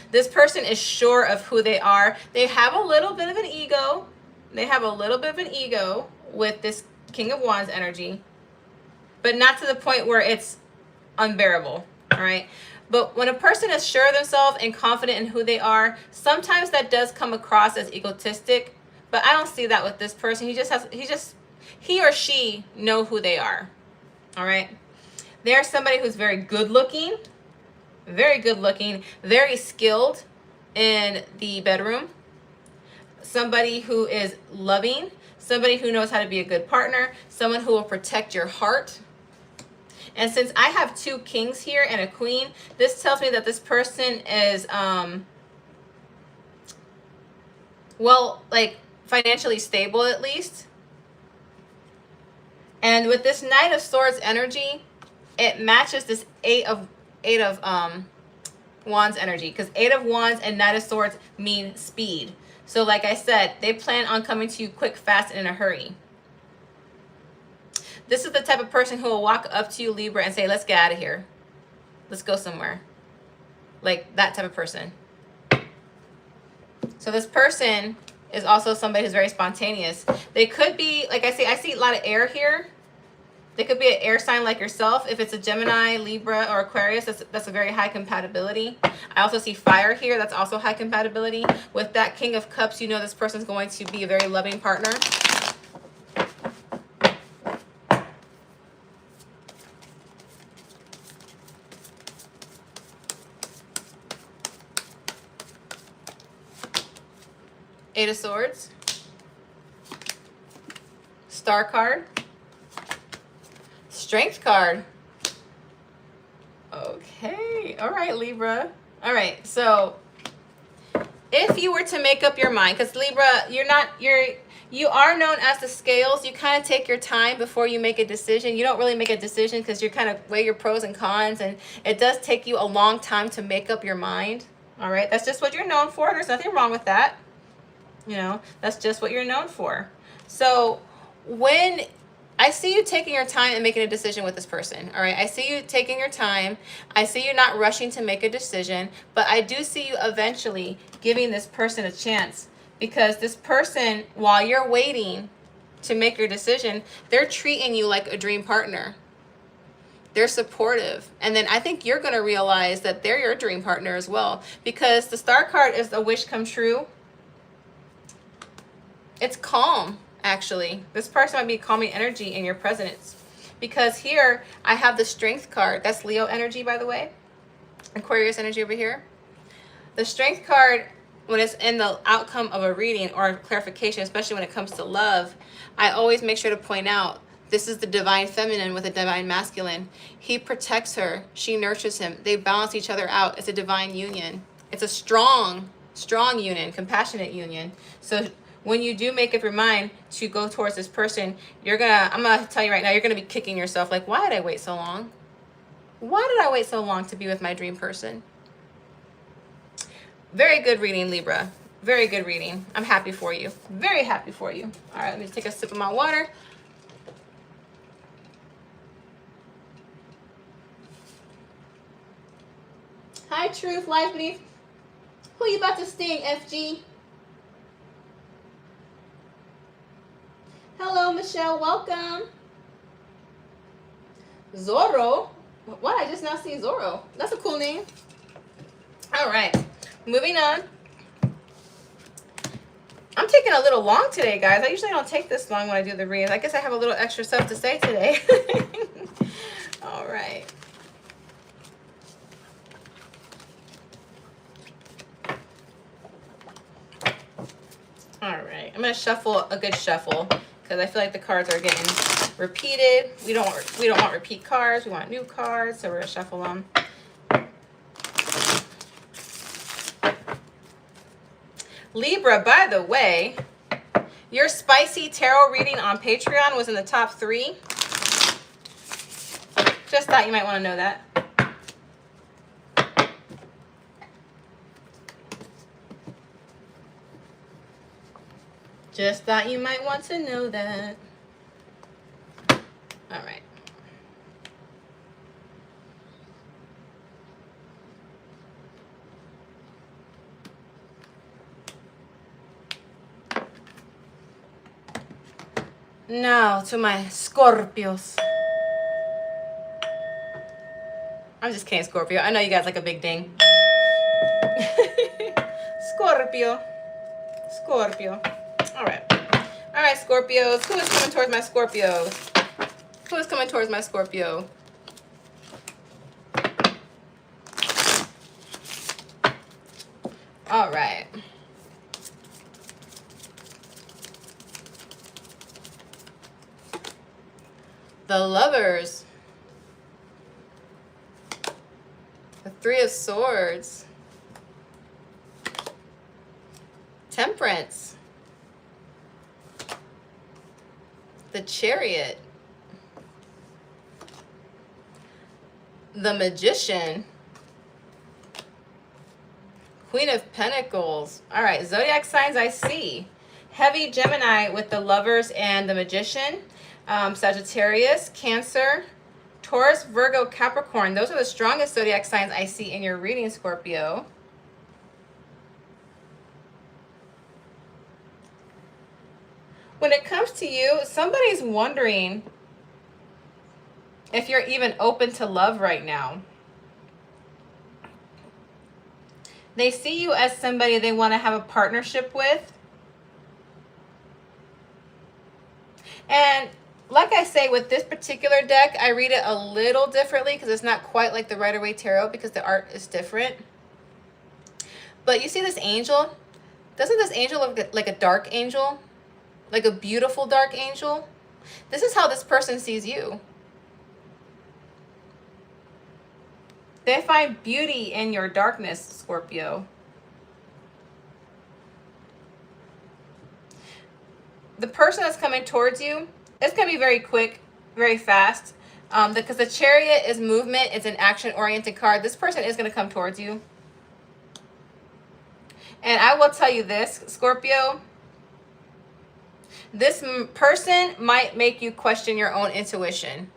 This person is sure of who they are. They have a little bit of an ego. They have a little bit of an ego with this King of Wands energy, but not to the point where it's unbearable, all right? But when a person is sure of themselves and confident in who they are, sometimes that does come across as egotistic, but I don't see that with this person. He or she know who they are, all right? They're somebody who's very good looking, very skilled in the bedroom, somebody who is loving, somebody who knows how to be a good partner, someone who will protect your heart. And since I have two kings here and a queen, this tells me that this person is, well, like financially stable at least. And with this Knight of Swords energy, it matches this eight of Wands energy, because Eight of Wands and Knight of Swords mean speed. So like I said, they plan on coming to you quick, fast, and in a hurry. This is the type of person who will walk up to you, Libra, and say, let's get out of here. Let's go somewhere. Like that type of person. So this person is also somebody who's very spontaneous. They could be, like I see a lot of air here. They could be an air sign like yourself. If it's a Gemini, Libra, or Aquarius, that's a very high compatibility. I also see fire here. That's also high compatibility. With that King of Cups, you know this person's going to be a very loving partner. Eight of Swords. Star card. Strength card. Okay. All right, Libra. All right. So if you were to make up your mind, because Libra, you are known as the scales. You kind of take your time before you make a decision. You don't really make a decision because you kind of weigh your pros and cons, and it does take you a long time to make up your mind. All right. That's just what you're known for. There's nothing wrong with that. You know, that's just what you're known for. So when I see you taking your time and making a decision with this person, all right? I see you taking your time. I see you not rushing to make a decision, but I do see you eventually giving this person a chance, because this person, while you're waiting to make your decision, they're treating you like a dream partner. They're supportive. And then I think you're going to realize that they're your dream partner as well, because the Star card is a wish come true. It's calm, actually. This person might be calming energy in your presence, because here I have the Strength card. That's Leo energy, by the way. Aquarius energy over here. The Strength card, when it's in the outcome of a reading or clarification, especially when it comes to love, I always make sure to point out this is the divine feminine with a divine masculine. He protects her. She nurtures him. They balance each other out. It's a divine union. It's a strong, strong union, compassionate union. So when you do make up your mind to go towards this person, I'm gonna tell you right now, you're gonna be kicking yourself like, why did I wait so long? Why did I wait so long to be with my dream person? Very good reading, Libra. Very good reading. I'm happy for you. Very happy for you. All right, let me take a sip of my water. Hi, Truth, Life Beneath. Who you about to sting, FG? Hello, Michelle. Welcome. Zorro. Why did I just now see Zorro? That's a cool name. All right. Moving on. I'm taking a little long today, guys. I usually don't take this long when I do the readings. I guess I have a little extra stuff to say today. All right. All right. I'm going to shuffle a good shuffle, because I feel like the cards are getting repeated. We don't want repeat cards. We want new cards, so we're going to shuffle them. Libra, by the way, your spicy tarot reading on Patreon was in the top 3. Just thought you might want to know that. Just thought you might want to know that. All right. Now to my Scorpios. I'm just kidding, Scorpio. I know you guys like a big ding. Scorpio. Scorpio. All right. All right, Scorpios. Who is coming towards my Scorpios? Who is coming towards my Scorpio? All right. The Lovers. The Three of Swords. Temperance. The Chariot. The Magician. Queen of Pentacles. All right, zodiac signs I see. Heavy Gemini with the Lovers and the Magician. Sagittarius, Cancer, Taurus, Virgo, Capricorn. Those are the strongest zodiac signs I see in your reading, Scorpio. When it comes to you, somebody's wondering if you're even open to love right now. They see you as somebody they want to have a partnership with. And like I say, with this particular deck, I read it a little differently because it's not quite like the Rider-Waite Tarot, because the art is different. But you see this angel? Doesn't this angel look like a dark angel? Like a beautiful dark angel? This is how this person sees you. They find beauty in your darkness, Scorpio. The person that's coming towards you, it's going to be very quick, very fast. Because the Chariot is movement. It's an action-oriented card. This person is going to come towards you. And I will tell you this, Scorpio. This person might make you question your own intuition.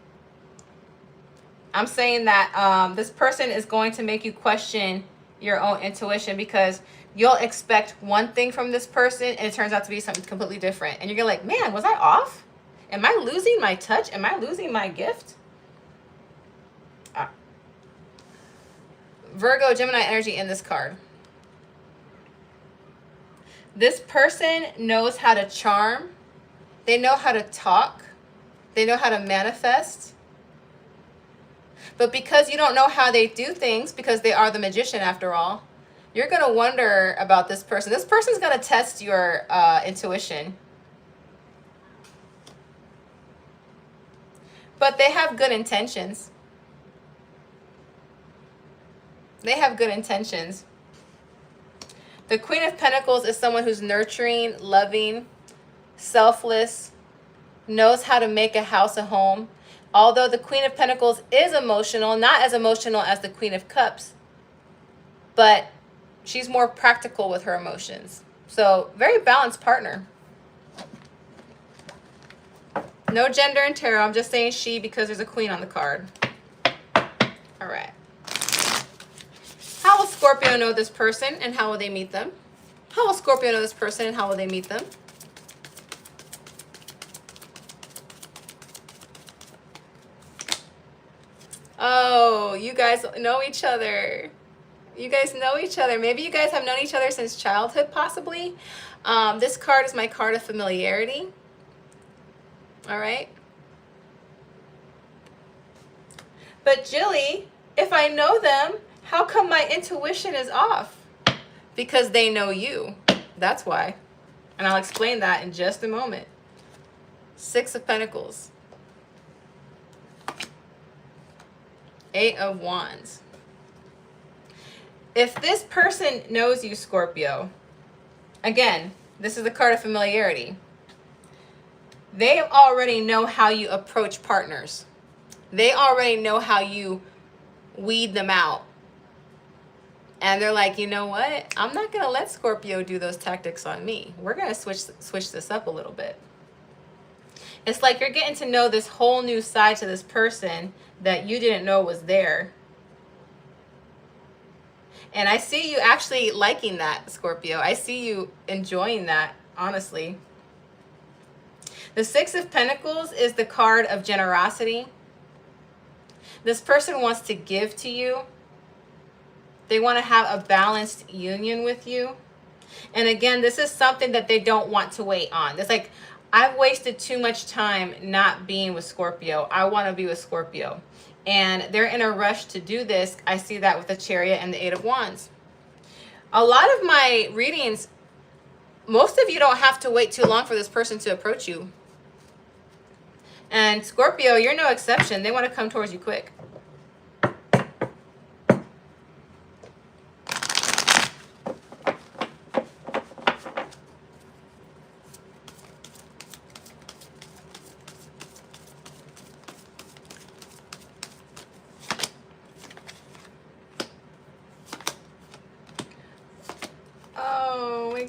I'm saying that this person is going to make you question your own intuition because you'll expect one thing from this person and it turns out to be something completely different. And you're gonna like, man, was I off? Am I losing my touch? Am I losing my gift? Virgo, Gemini energy in this card. This person knows how to charm. They know how to talk. They know how to manifest. But because you don't know how they do things, because they are the magician after all, you're going to wonder about this person. This person's going to test your intuition. But they have good intentions. They have good intentions. The Queen of Pentacles is someone who's nurturing, loving, selfless, knows how to make a house a home. Although the Queen of Pentacles is emotional, not as emotional as the Queen of Cups, but she's more practical with her emotions. So, very balanced partner. No gender in tarot. I'm just saying she because there's a queen on the card. All right. How will Scorpio know this person and how will they meet them? How will Scorpio know this person and how will they meet them? Oh, you guys know each other. You guys know each other. Maybe you guys have known each other since childhood, possibly. This card is my card of familiarity. All right. But Jilly, if I know them, how come my intuition is off? Because they know you. That's why. And I'll explain that in just a moment. Six of Pentacles. Eight of Wands. If this person knows you, Scorpio, again, this is the card of familiarity. They already know how you approach partners. They already know how you weed them out. And they're like, you know what? I'm not going to let Scorpio do those tactics on me. We're going to switch this up a little bit. It's like you're getting to know this whole new side to this person that you didn't know was there. And I see you actually liking that, Scorpio. I see you enjoying that, honestly. The Six of Pentacles is the card of generosity. This person wants to give to you. They want to have a balanced union with you. And again, this is something that they don't want to wait on. It's like, I've wasted too much time not being with Scorpio. I want to be with Scorpio. And they're in a rush to do this. I see that with the Chariot and the Eight of Wands. A lot of my readings, most of you don't have to wait too long for this person to approach you. And Scorpio, you're no exception. They want to come towards you quick.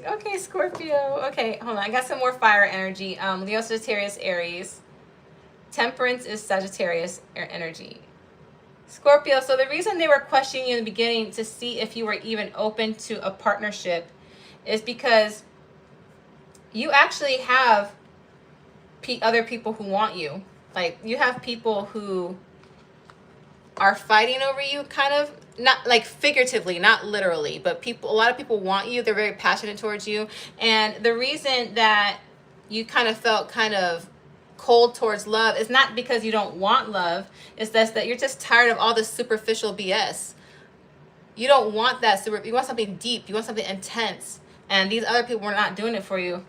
Okay, Scorpio. Okay, hold on. I got some more fire energy. Leo, Sagittarius, Aries. Temperance is Sagittarius energy. Scorpio, so the reason they were questioning you in the beginning to see if you were even open to a partnership is because you actually have other people who want you. Like, you have people who are fighting over you, kind of. Not like figuratively, not literally, but a lot of people want you. They're very passionate towards you. And the reason that you kind of felt kind of cold towards love is not because you don't want love. It's that you're just tired of all this superficial BS. You don't want that you want something deep. You want something intense. And these other people were not doing it for you.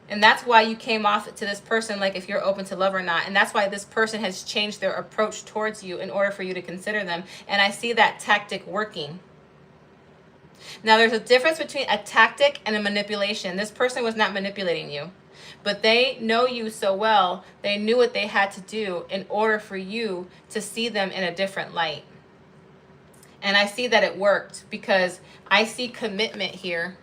And that's why you came off to this person like if you're open to love or not. And that's why this person has changed their approach towards you in order for you to consider them. And I see that tactic working. Now, there's a difference between a tactic and a manipulation. This person was not manipulating you. But they know you so well, they knew what they had to do in order for you to see them in a different light. And I see that it worked because I see commitment here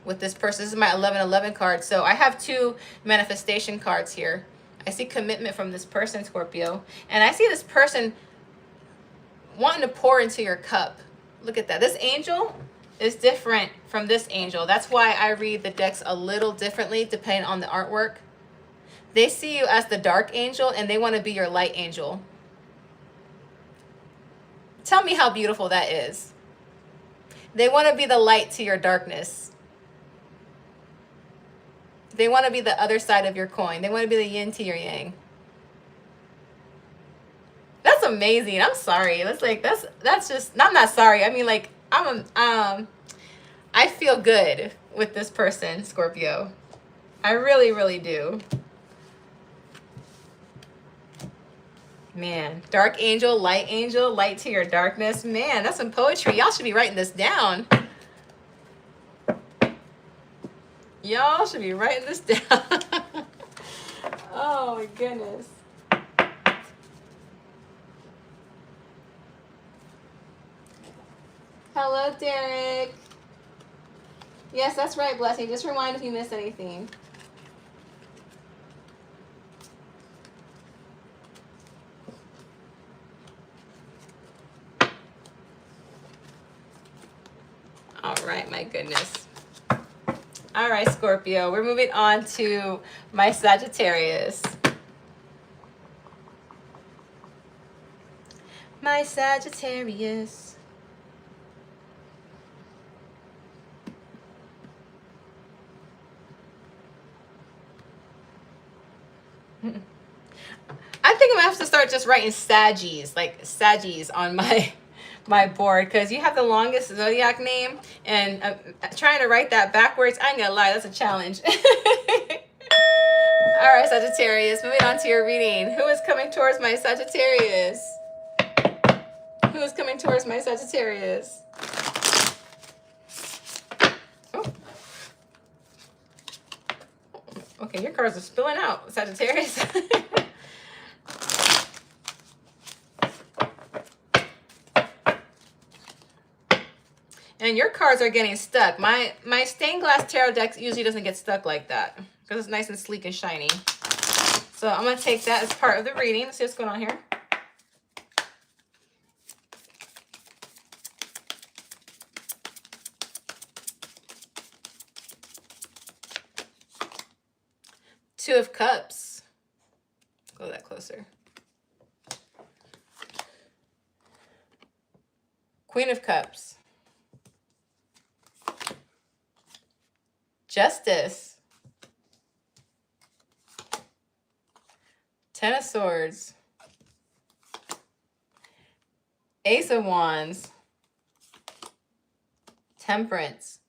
with this person. This is my 1111 card. So I have two manifestation cards here. I see commitment from this person, Scorpio. And I see this person wanting to pour into your cup. Look at that. This angel is different from this angel. That's why I read the decks a little differently depending on the artwork. They see you as the dark angel and they want to be your light angel. Tell me how beautiful that is. They want to be the light to your darkness. They want to be the other side of your coin. They want to be the yin to your yang. That's amazing. I'm sorry. That's just, I'm not sorry. I mean, like, I feel good with this person, Scorpio. I really, really do. Man, dark angel, light to your darkness. Man, that's some poetry. Y'all should be writing this down. Y'all should be writing this down. Oh my goodness. Hello, Derek. Yes, that's right, Blessing. Just rewind if you missed anything. All right, my goodness. All right, Scorpio, we're moving on to my Sagittarius. My Sagittarius. I think I'm gonna have to start just writing Saggies, like Saggies on my board, because you have the longest zodiac name, and trying to write that backwards, I ain't gonna lie, that's a challenge. All right, Sagittarius, moving on to your reading. Who is coming towards my Sagittarius? Who is coming towards my Sagittarius? Oh. Okay, your cards are spilling out, Sagittarius. And your cards are getting stuck. My stained glass tarot deck usually doesn't get stuck like that because it's nice and sleek and shiny. So I'm going to take that as part of the reading. Let's see what's going on here. Two of Cups. Go that closer. Queen of Cups. Justice. Ten of Swords. Ace of Wands. Temperance.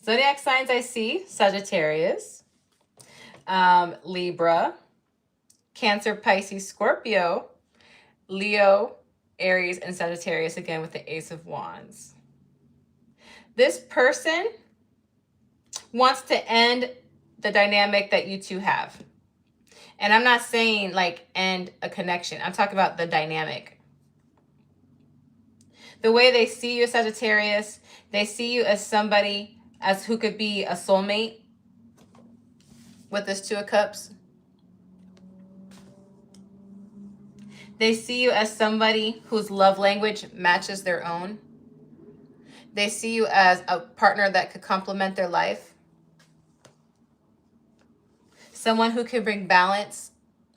Zodiac signs I see: Sagittarius, Libra, Cancer, Pisces, Scorpio, Leo, Aries, and Sagittarius, again with the Ace of Wands. This person wants to end the dynamic that you two have. And I'm not saying like end a connection. I'm talking about the dynamic. The way they see you, Sagittarius, they see you as somebody as who could be a soulmate with this Two of Cups. They see you as somebody whose love language matches their own. They see you as a partner that could complement their life. Someone who can bring balance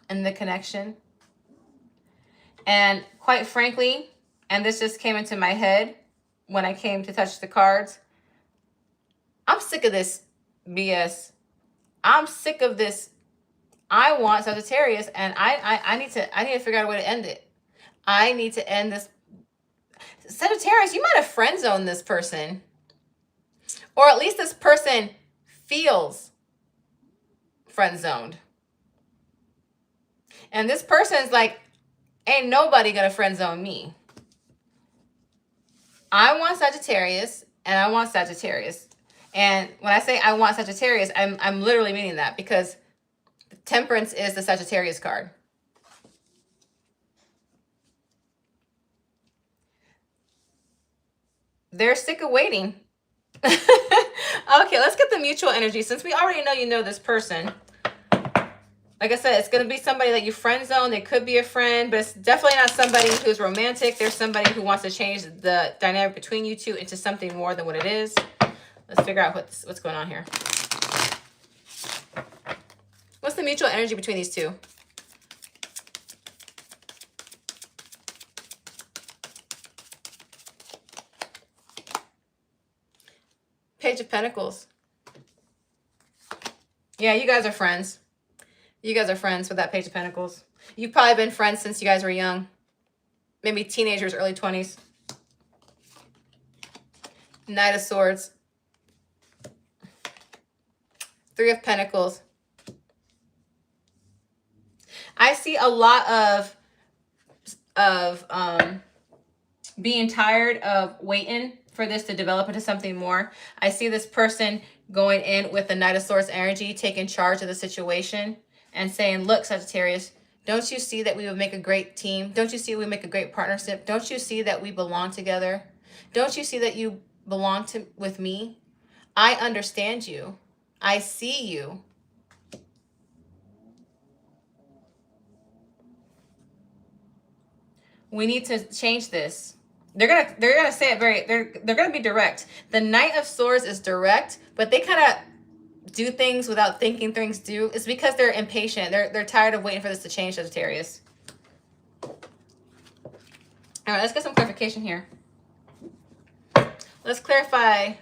in the connection. And quite frankly, and this just came into my head when I came to touch the cards, I'm sick of this BS. I'm sick of this. I want Sagittarius, and I need to figure out a way to end it. I need to end this. Sagittarius, you might have friend zoned this person. Or at least this person feels friend zoned. And this person's like, ain't nobody gonna friend zone me. I want Sagittarius, and I want Sagittarius. And when I say I want Sagittarius, I'm literally meaning that, because Temperance is the Sagittarius card. They're sick of waiting. Okay, let's get the mutual energy. Since we already know you know this person, like I said, it's going to be somebody that you friend zone. They could be a friend, but it's definitely not somebody who's romantic. There's somebody who wants to change the dynamic between you two into something more than what it is. Let's figure out what's going on here. What's the mutual energy between these two? Page of Pentacles. Yeah, you guys are friends. You guys are friends with that Page of Pentacles. You've probably been friends since you guys were young. Maybe teenagers, early 20s. Knight of Swords. Three of Pentacles. I see a lot of being tired of waiting for this to develop into something more. I see this person going in with the Knight of Swords energy, taking charge of the situation and saying, look, Sagittarius, don't you see that we would make a great team? Don't you see we make a great partnership? Don't you see that we belong together? Don't you see that you belong with me? I understand you. I see you. We need to change this. They're gonna say it they're gonna be direct. The Knight of Swords is direct, but they kind of do things without thinking things do. It's because they're impatient. They're tired of waiting for this to change, Sagittarius. All right, let's get some clarification here. Let's clarify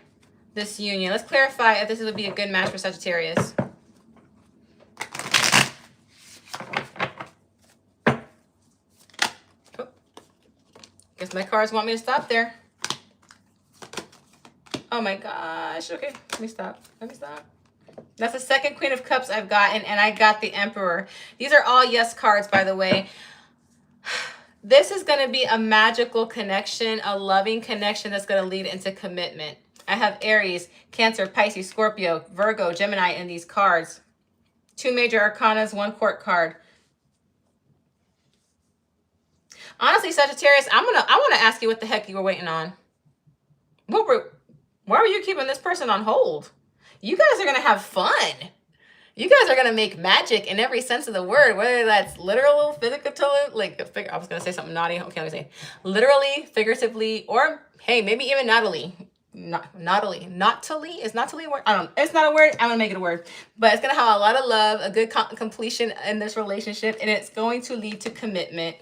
this union. Let's clarify if this would be a good match for Sagittarius. Guess my cards want me to stop there. Oh my gosh. Okay, let me stop. That's the second Queen of Cups I've gotten, and I got the Emperor. These are all yes cards, by the way. This is going to be a magical connection, a loving connection that's going to lead into commitment. I have Aries, Cancer, Pisces, Scorpio, Virgo, Gemini in these cards. 2 major arcanas, 1 court card. Honestly, Sagittarius, I want to ask you what the heck you were waiting on. Why were you keeping this person on hold? You guys are going to have fun. You guys are going to make magic in every sense of the word, whether that's literal, physical, like, I was going to say something naughty. Okay, let me say literally, figuratively, or hey, maybe even naughtily. Naughtily is naughtily a word? I don't know. It's not a word. I'm going to make it a word. But it's going to have a lot of love, a good completion in this relationship, and it's going to lead to commitment.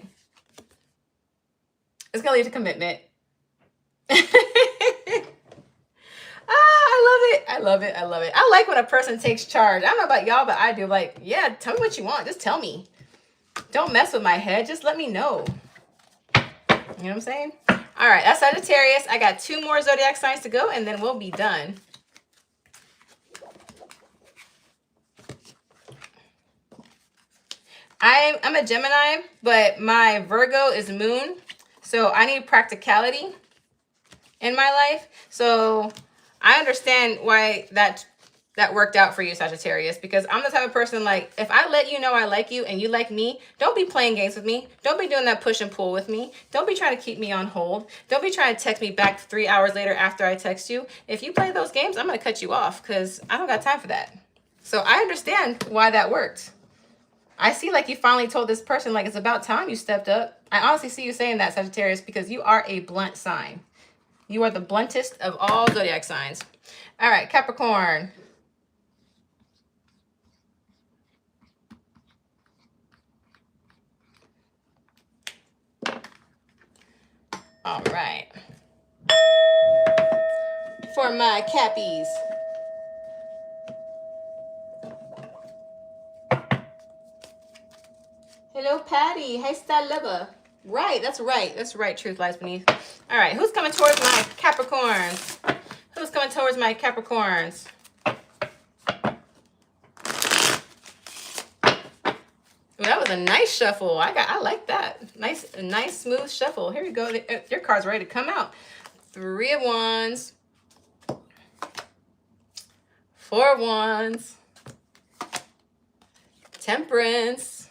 It's going to lead to commitment. I love it. I like when a person takes charge. I don't know about y'all, but I do. Like, yeah, tell me what you want. Just tell me. Don't mess with my head. Just let me know. You know what I'm saying? All right, that's Sagittarius. I got 2 more zodiac signs to go, and then we'll be done. I'm a Gemini, but my Virgo is moon. So I need practicality in my life. So I understand why that worked out for you, Sagittarius, because I'm the type of person, like, if I let you know I like you and you like me, don't be playing games with me. Don't be doing that push and pull with me. Don't be trying to keep me on hold. Don't be trying to text me back 3 hours later after I text you. If you play those games, I'm going to cut you off because I don't got time for that. So I understand why that worked. I see like you finally told this person, like, it's about time you stepped up. I honestly see you saying that, Sagittarius, because you are a blunt sign. You are the bluntest of all zodiac signs. All right, Capricorn. All right. For my Cappies. Hello, Patty. Hey, Star Lover. Right, that's right. That's right. Truth lies beneath. All right, who's coming towards my Capricorns? Who's coming towards my Capricorns? Ooh, that was a nice shuffle. I like that. Nice smooth shuffle. Here we go. Your card's ready to come out. 3 of Wands. 4 of Wands. Temperance.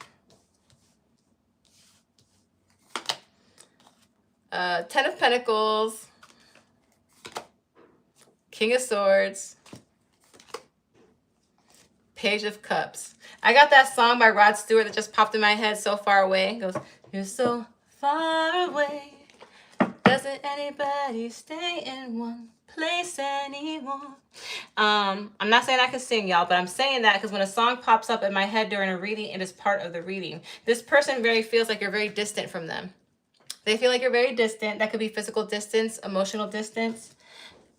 10 of Pentacles. King of Swords, Page of Cups. I got that song by Rod Stewart that just popped in my head, So Far Away. It goes, you're so far away. Doesn't anybody stay in one place anymore? I'm not saying I can sing, y'all, but I'm saying that because when a song pops up in my head during a reading, it is part of the reading. This person very feels like you're very distant from them. They feel like you're very distant. That could be physical distance, emotional distance,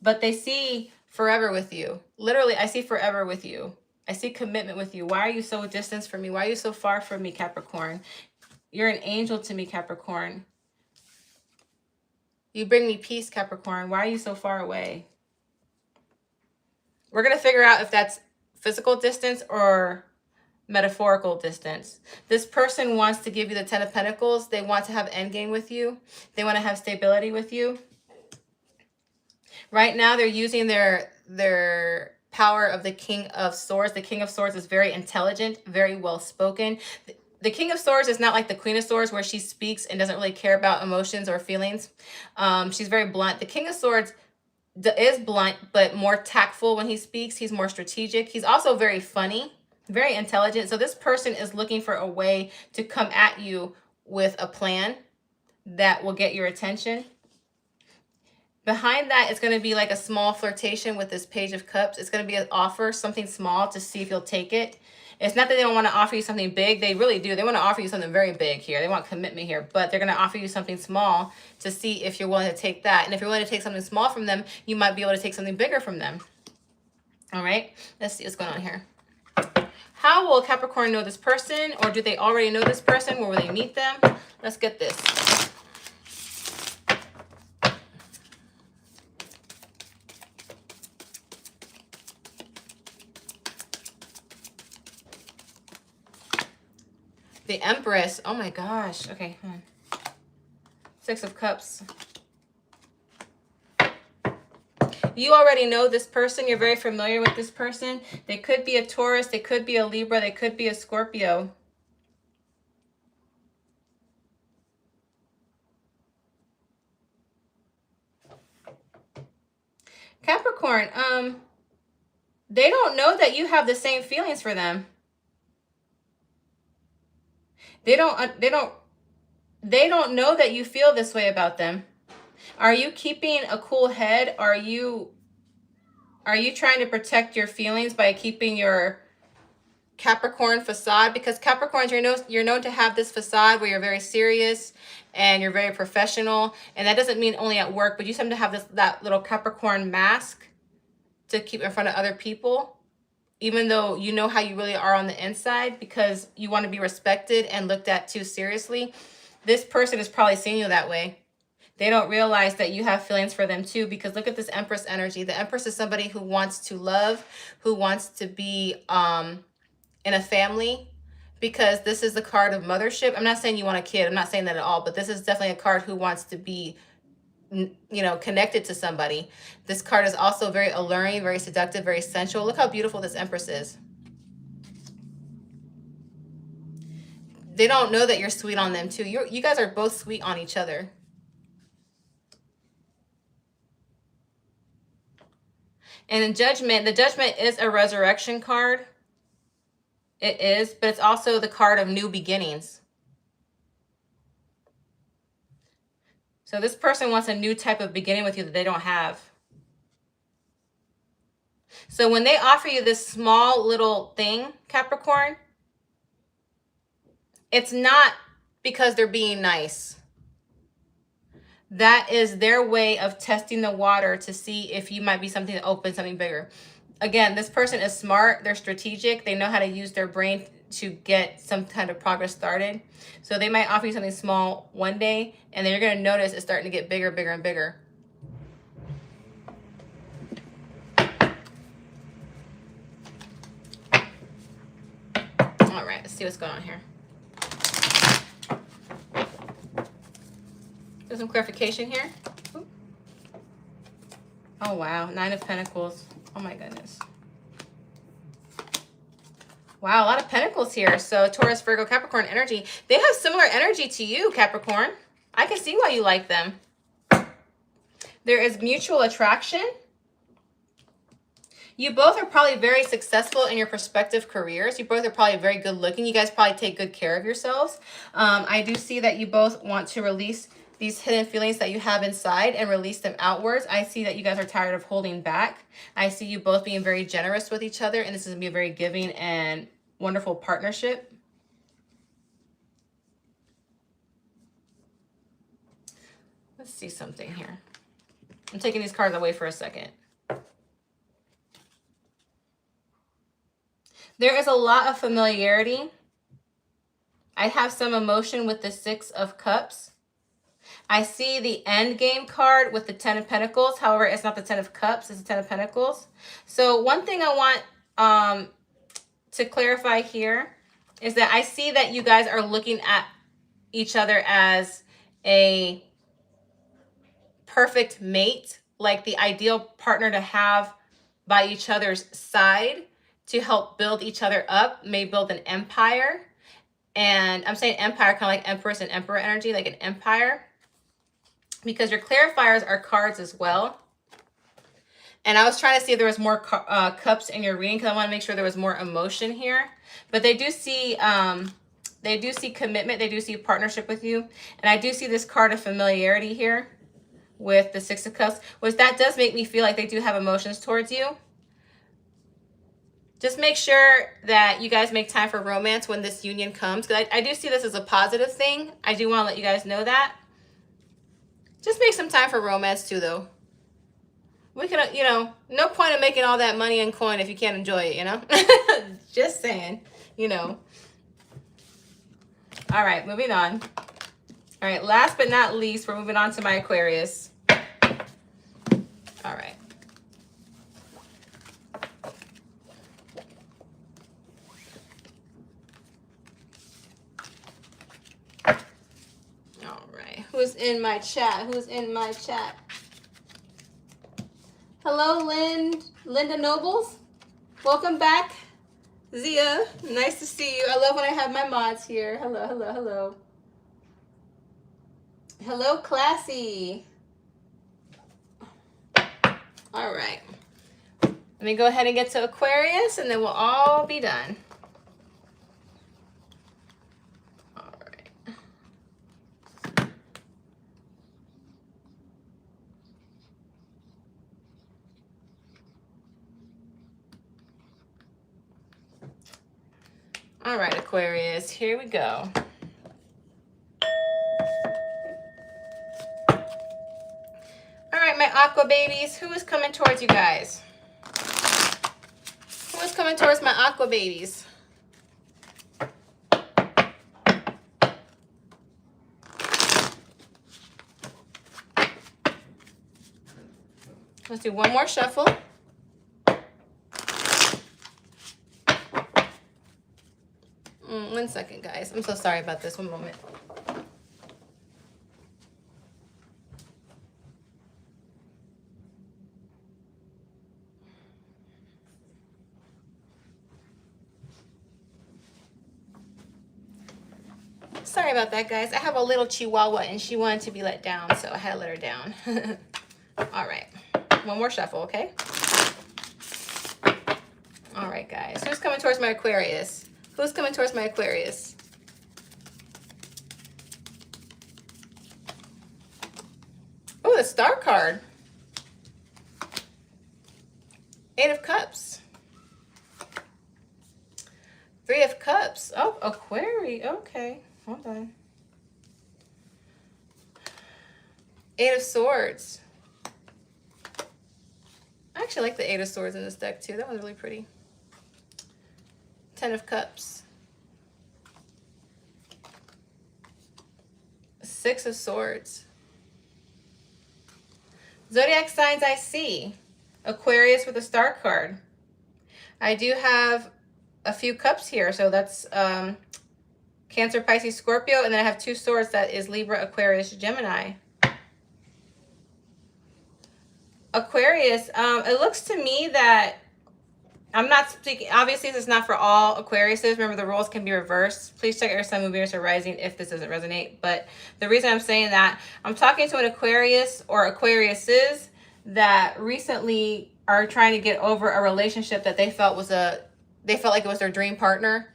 but they see forever with you. Literally, I see forever with you. I see commitment with you. Why are you so distant from me? Why are you so far from me, Capricorn? You're an angel to me, Capricorn. You bring me peace, Capricorn. Why are you so far away? We're going to figure out if that's physical distance or metaphorical distance. This person wants to give you the 10 of Pentacles. They want to have endgame with you. They want to have stability with you. Right now, they're using their power of the King of Swords. The King of Swords is very intelligent, very well-spoken. The King of Swords is not like the Queen of Swords where she speaks and doesn't really care about emotions or feelings. She's very blunt. The King of Swords is blunt, but more tactful when he speaks. He's more strategic. He's also very funny, very intelligent. So this person is looking for a way to come at you with a plan that will get your attention. Behind that, it's going to be like a small flirtation with this Page of Cups. It's going to be an offer, something small to see if you'll take it. It's not that they don't want to offer you something big. They really do. They want to offer you something very big here. They want commitment here, but they're going to offer you something small to see if you're willing to take that. And if you're willing to take something small from them, you might be able to take something bigger from them. All right, let's see what's going on here. How will Capricorn know this person, or do they already know this person? Where will they meet them? Let's get this. The Empress. Oh my gosh. Okay. Six of Cups. You already know this person. You're very familiar with this person. They could be a Taurus. They could be a Libra. They could be a Scorpio. Capricorn, they don't know that you have the same feelings for them. They don't know that you feel this way about them. Are you keeping a cool head? Are you trying to protect your feelings by keeping your Capricorn facade? Because Capricorns, you're known to have this facade where you're very serious and you're very professional, and that doesn't mean only at work, but you seem to have that little Capricorn mask to keep in front of other people, even though you know how you really are on the inside, because you want to be respected and looked at too seriously. This person is probably seeing you that way. They don't realize that you have feelings for them too, because look at this Empress energy. The Empress is somebody who wants to love, who wants to be in a family, because this is the card of mothership. I'm not saying you want a kid. I'm not saying that at all, but this is definitely a card who wants to be, connected to somebody. This card is also very alluring, very seductive, very sensual. Look how beautiful this Empress is. They don't know that you're sweet on them too. You guys are both sweet on each other. And in Judgment, the Judgment is a resurrection card. It is, but it's also the card of new beginnings. So this person wants a new type of beginning with you that they don't have. So when they offer you this small little thing, Capricorn, it's not because they're being nice. That is their way of testing the water to see if you might be something to open something bigger. Again, this person is smart. They're strategic. They know how to use their brain to get some kind of progress started. So they might offer you something small one day, and then you're going to notice it's starting to get bigger, bigger, and bigger. All right, let's see what's going on here. There's some clarification here. Ooh. Oh, wow. 9 of Pentacles. Oh, my goodness. Wow, a lot of Pentacles here. So Taurus, Virgo, Capricorn energy. They have similar energy to you, Capricorn. I can see why you like them. There is mutual attraction. You both are probably very successful in your prospective careers. You both are probably very good looking. You guys probably take good care of yourselves. I do see that you both want to release these hidden feelings that you have inside and release them outwards. I see that you guys are tired of holding back. I see you both being very generous with each other, and this is going to be a very giving and wonderful partnership. Let's see something here. I'm taking these cards away for a second. There is a lot of familiarity. I have some emotion with the Six of Cups. I see the end game card with the 10 of Pentacles. However, it's not the 10 of Cups, it's the 10 of Pentacles. So one thing I want to clarify here is that I see that you guys are looking at each other as a perfect mate, like the ideal partner to have by each other's side to help build each other up, may build an empire. And I'm saying empire kind of like Empress and Emperor energy, like an empire, because your clarifiers are cards as well. And I was trying to see if there was more cups in your reading because I want to make sure there was more emotion here. But they do see commitment, they do see partnership with you, and I do see this card of familiarity here with the Six of Cups, which that does make me feel like they do have emotions towards you. Just make sure that you guys make time for romance when this union comes, because I do see this as a positive thing. I do want to let you guys know that. Just make some time for romance too, though. We can, you know, no point in making all that money in coin if you can't enjoy it, you know? Just saying, you know. All right, moving on. All right, last but not least, we're moving on to my Aquarius. All right. Who's in my chat? Who's in my chat? Hello, Linda Nobles. Welcome back. Zia, nice to see you. I love when I have my mods here. Hello, hello, hello. Hello, Classy. All right. Let me go ahead and get to Aquarius, and then we'll all be done. All right, Aquarius, here we go. All right, my aqua babies, who is coming towards you guys? Who is coming towards my aqua babies? Let's do one more shuffle. 1 second, guys. I'm so sorry about this. 1 moment. Sorry about that, guys. I have a little chihuahua and she wanted to be let down, so I had to let her down. All right. 1 more shuffle, okay? All right, guys. Who's coming towards my Aquarius? Who's coming towards my Aquarius? Oh, the Star card. 8 of Cups. 3 of Cups. Oh, Aquarius. Okay, hold on. 8 of Swords. I actually like the 8 of Swords in this deck too. That one's really pretty. 10 of Cups. 6 of Swords. Zodiac signs I see. Aquarius with a Star card. I do have a few cups here. So that's Cancer, Pisces, Scorpio. And then I have 2 swords. That is Libra, Aquarius, Gemini. Aquarius, it looks to me that I'm not speaking, obviously this is not for all Aquariuses. Remember, the roles can be reversed. Please check your sun, moon, Venus, or rising if this doesn't resonate. But the reason I'm saying that, I'm talking to an Aquarius or Aquariuses that recently are trying to get over a relationship that they felt like it was their dream partner.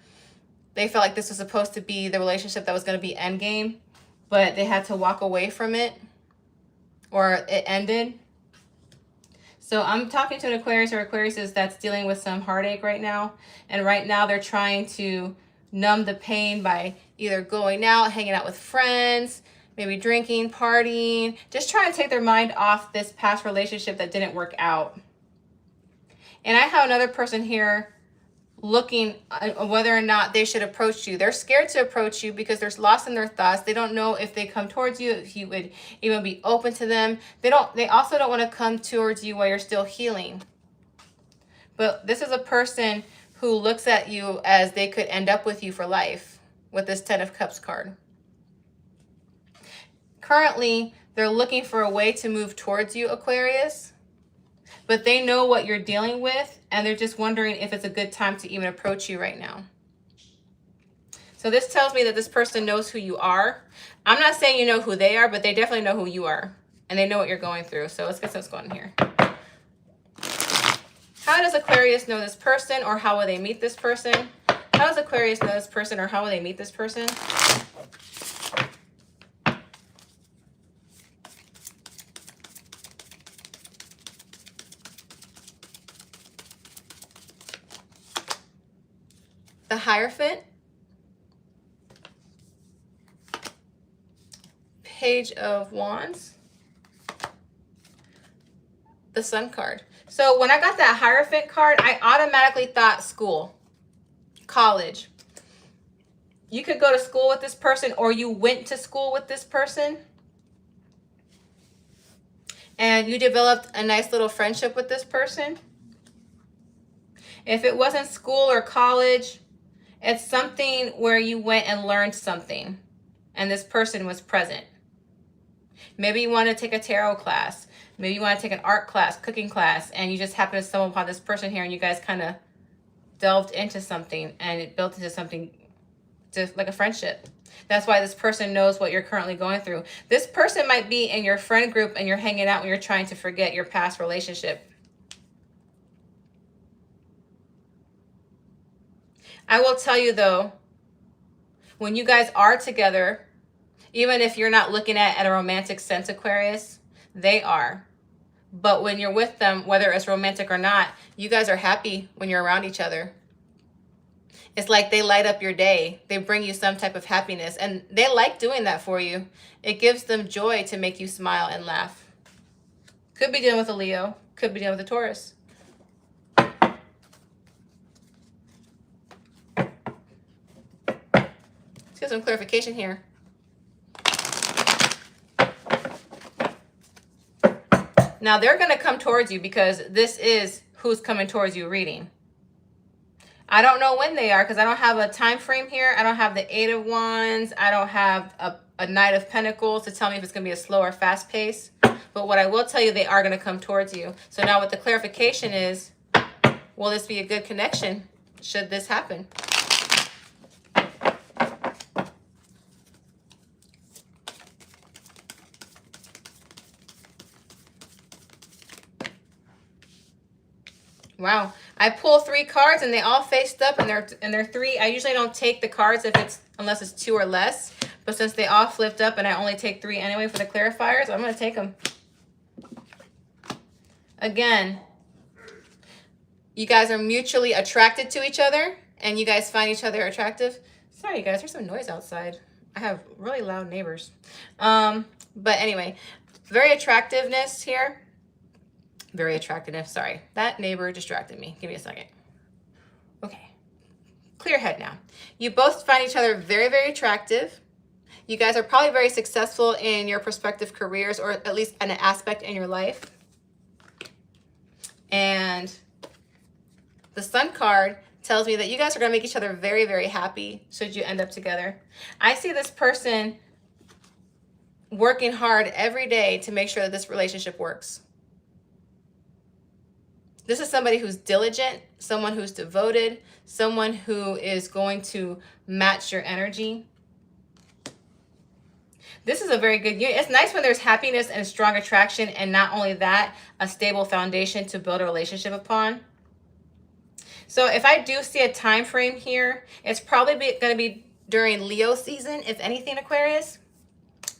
They felt like this was supposed to be the relationship that was going to be endgame, but they had to walk away from it, or it ended. So I'm talking to an Aquarius or Aquarius that's dealing with some heartache right now. And right now they're trying to numb the pain by either going out, hanging out with friends, maybe drinking, partying, just trying to take their mind off this past relationship that didn't work out. And I have another person here looking whether or not they should approach you. They're scared to approach you because they're lost in their thoughts. They don't know if they come towards you, if you would even be open to them. They also don't want to come towards you while you're still healing. But this is a person who looks at you as they could end up with you for life with this Ten of Cups card. Currently, they're looking for a way to move towards you, Aquarius. But they know what you're dealing with, and they're just wondering if it's a good time to even approach you right now. So this tells me that this person knows who you are. I'm not saying you know who they are, but they definitely know who you are, and they know what you're going through. So let's get what's going on here. How does Aquarius know this person, or how will they meet this person? How does Aquarius know this person, or how will they meet this person? The Hierophant, Page of Wands, the Sun card. So when I got that Hierophant card, I automatically thought school, college. You could go to school with this person, or you went to school with this person, and you developed a nice little friendship with this person. If it wasn't school or college, it's something where you went and learned something and this person was present. Maybe you want to take a tarot class. Maybe you want to take an art class, cooking class, and you just happen to stumble upon this person here and you guys kind of delved into something and it built into something just like a friendship. That's why this person knows what you're currently going through. This person might be in your friend group and you're hanging out when you're trying to forget your past relationship. I will tell you though, when you guys are together, even if you're not looking at a romantic sense, Aquarius, they are. But when you're with them, whether it's romantic or not, you guys are happy when you're around each other. It's like they light up your day. They bring you some type of happiness, and they like doing that for you. It gives them joy to make you smile and laugh. Could be dealing with a Leo, could be dealing with a Taurus. Let's get some clarification here. Now they're going to come towards you because this is who's coming towards you reading. I don't know when they are because I don't have a time frame here. I don't have the Eight of Wands. I don't have a Knight of Pentacles to tell me if it's going to be a slow or fast pace. But what I will tell you, they are going to come towards you. So now what the clarification is, will this be a good connection should this happen? Wow, I pull 3 cards and they all faced up and they're 3. I usually don't take the cards unless it's 2 or less, but since they all flipped up and I only take 3 anyway for the clarifiers, I'm going to take them. Again, you guys are mutually attracted to each other and you guys find each other attractive. Sorry, you guys, there's some noise outside. I have really loud neighbors. But anyway, very attractiveness here. Very attractiveness. Sorry, that neighbor distracted me. Give me a second. Okay, clear head now. You both find each other very, very attractive. You guys are probably very successful in your prospective careers, or at least an aspect in your life. And the Sun card tells me that you guys are going to make each other very, very happy should you end up together. I see this person working hard every day to make sure that this relationship works. This is somebody who's diligent, someone who's devoted, someone who is going to match your energy. This is a very good union. It's nice when there's happiness and strong attraction, and not only that, a stable foundation to build a relationship upon. So if I do see a time frame here, it's probably going to be during Leo season, if anything, Aquarius.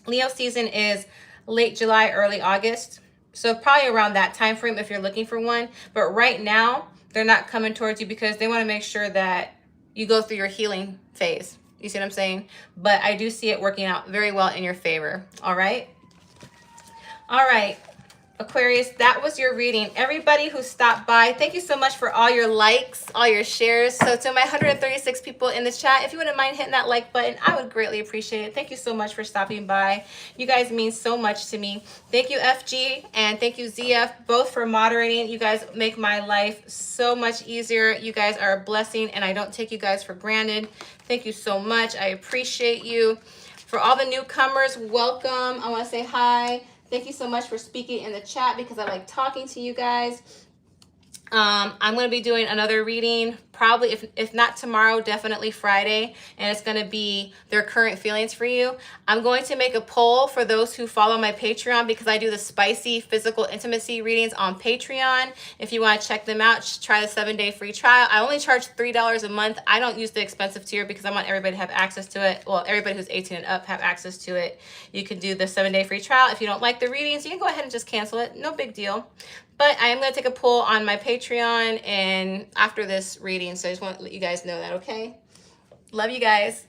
Leo season is late July, early August. So probably around that time frame if you're looking for one. But right now, they're not coming towards you because they want to make sure that you go through your healing phase. You see what I'm saying? But I do see it working out very well in your favor. All right? All right. Aquarius, that was your reading. Everybody who stopped by, thank you so much for all your likes, all your shares. So to my 136 people in this chat, if you wouldn't mind hitting that like button, I would greatly appreciate it. Thank you so much for stopping by. You guys mean so much to me. Thank you, FG, and thank you, ZF, both for moderating. You guys make my life so much easier. You guys are a blessing, and I don't take you guys for granted. Thank you so much. I appreciate you. For all the newcomers, welcome. I want to say hi. Thank you so much for speaking in the chat because I like talking to you guys. I'm going to be doing another reading, probably if not tomorrow, definitely Friday, and it's going to be their current feelings for you. I'm going to make a poll for those who follow my Patreon because I do the spicy physical intimacy readings on Patreon. If you want to check them out, try the 7-day free trial. I only charge $3 a month. I don't use the expensive tier because I want everybody to have access to it. Well, everybody who's 18 and up have access to it. You can do the 7-day free trial. If you don't like the readings, you can go ahead and just cancel it. No big deal. But I am going to take a poll on my Patreon and after this reading, so I just want to let you guys know that, okay? Love you guys.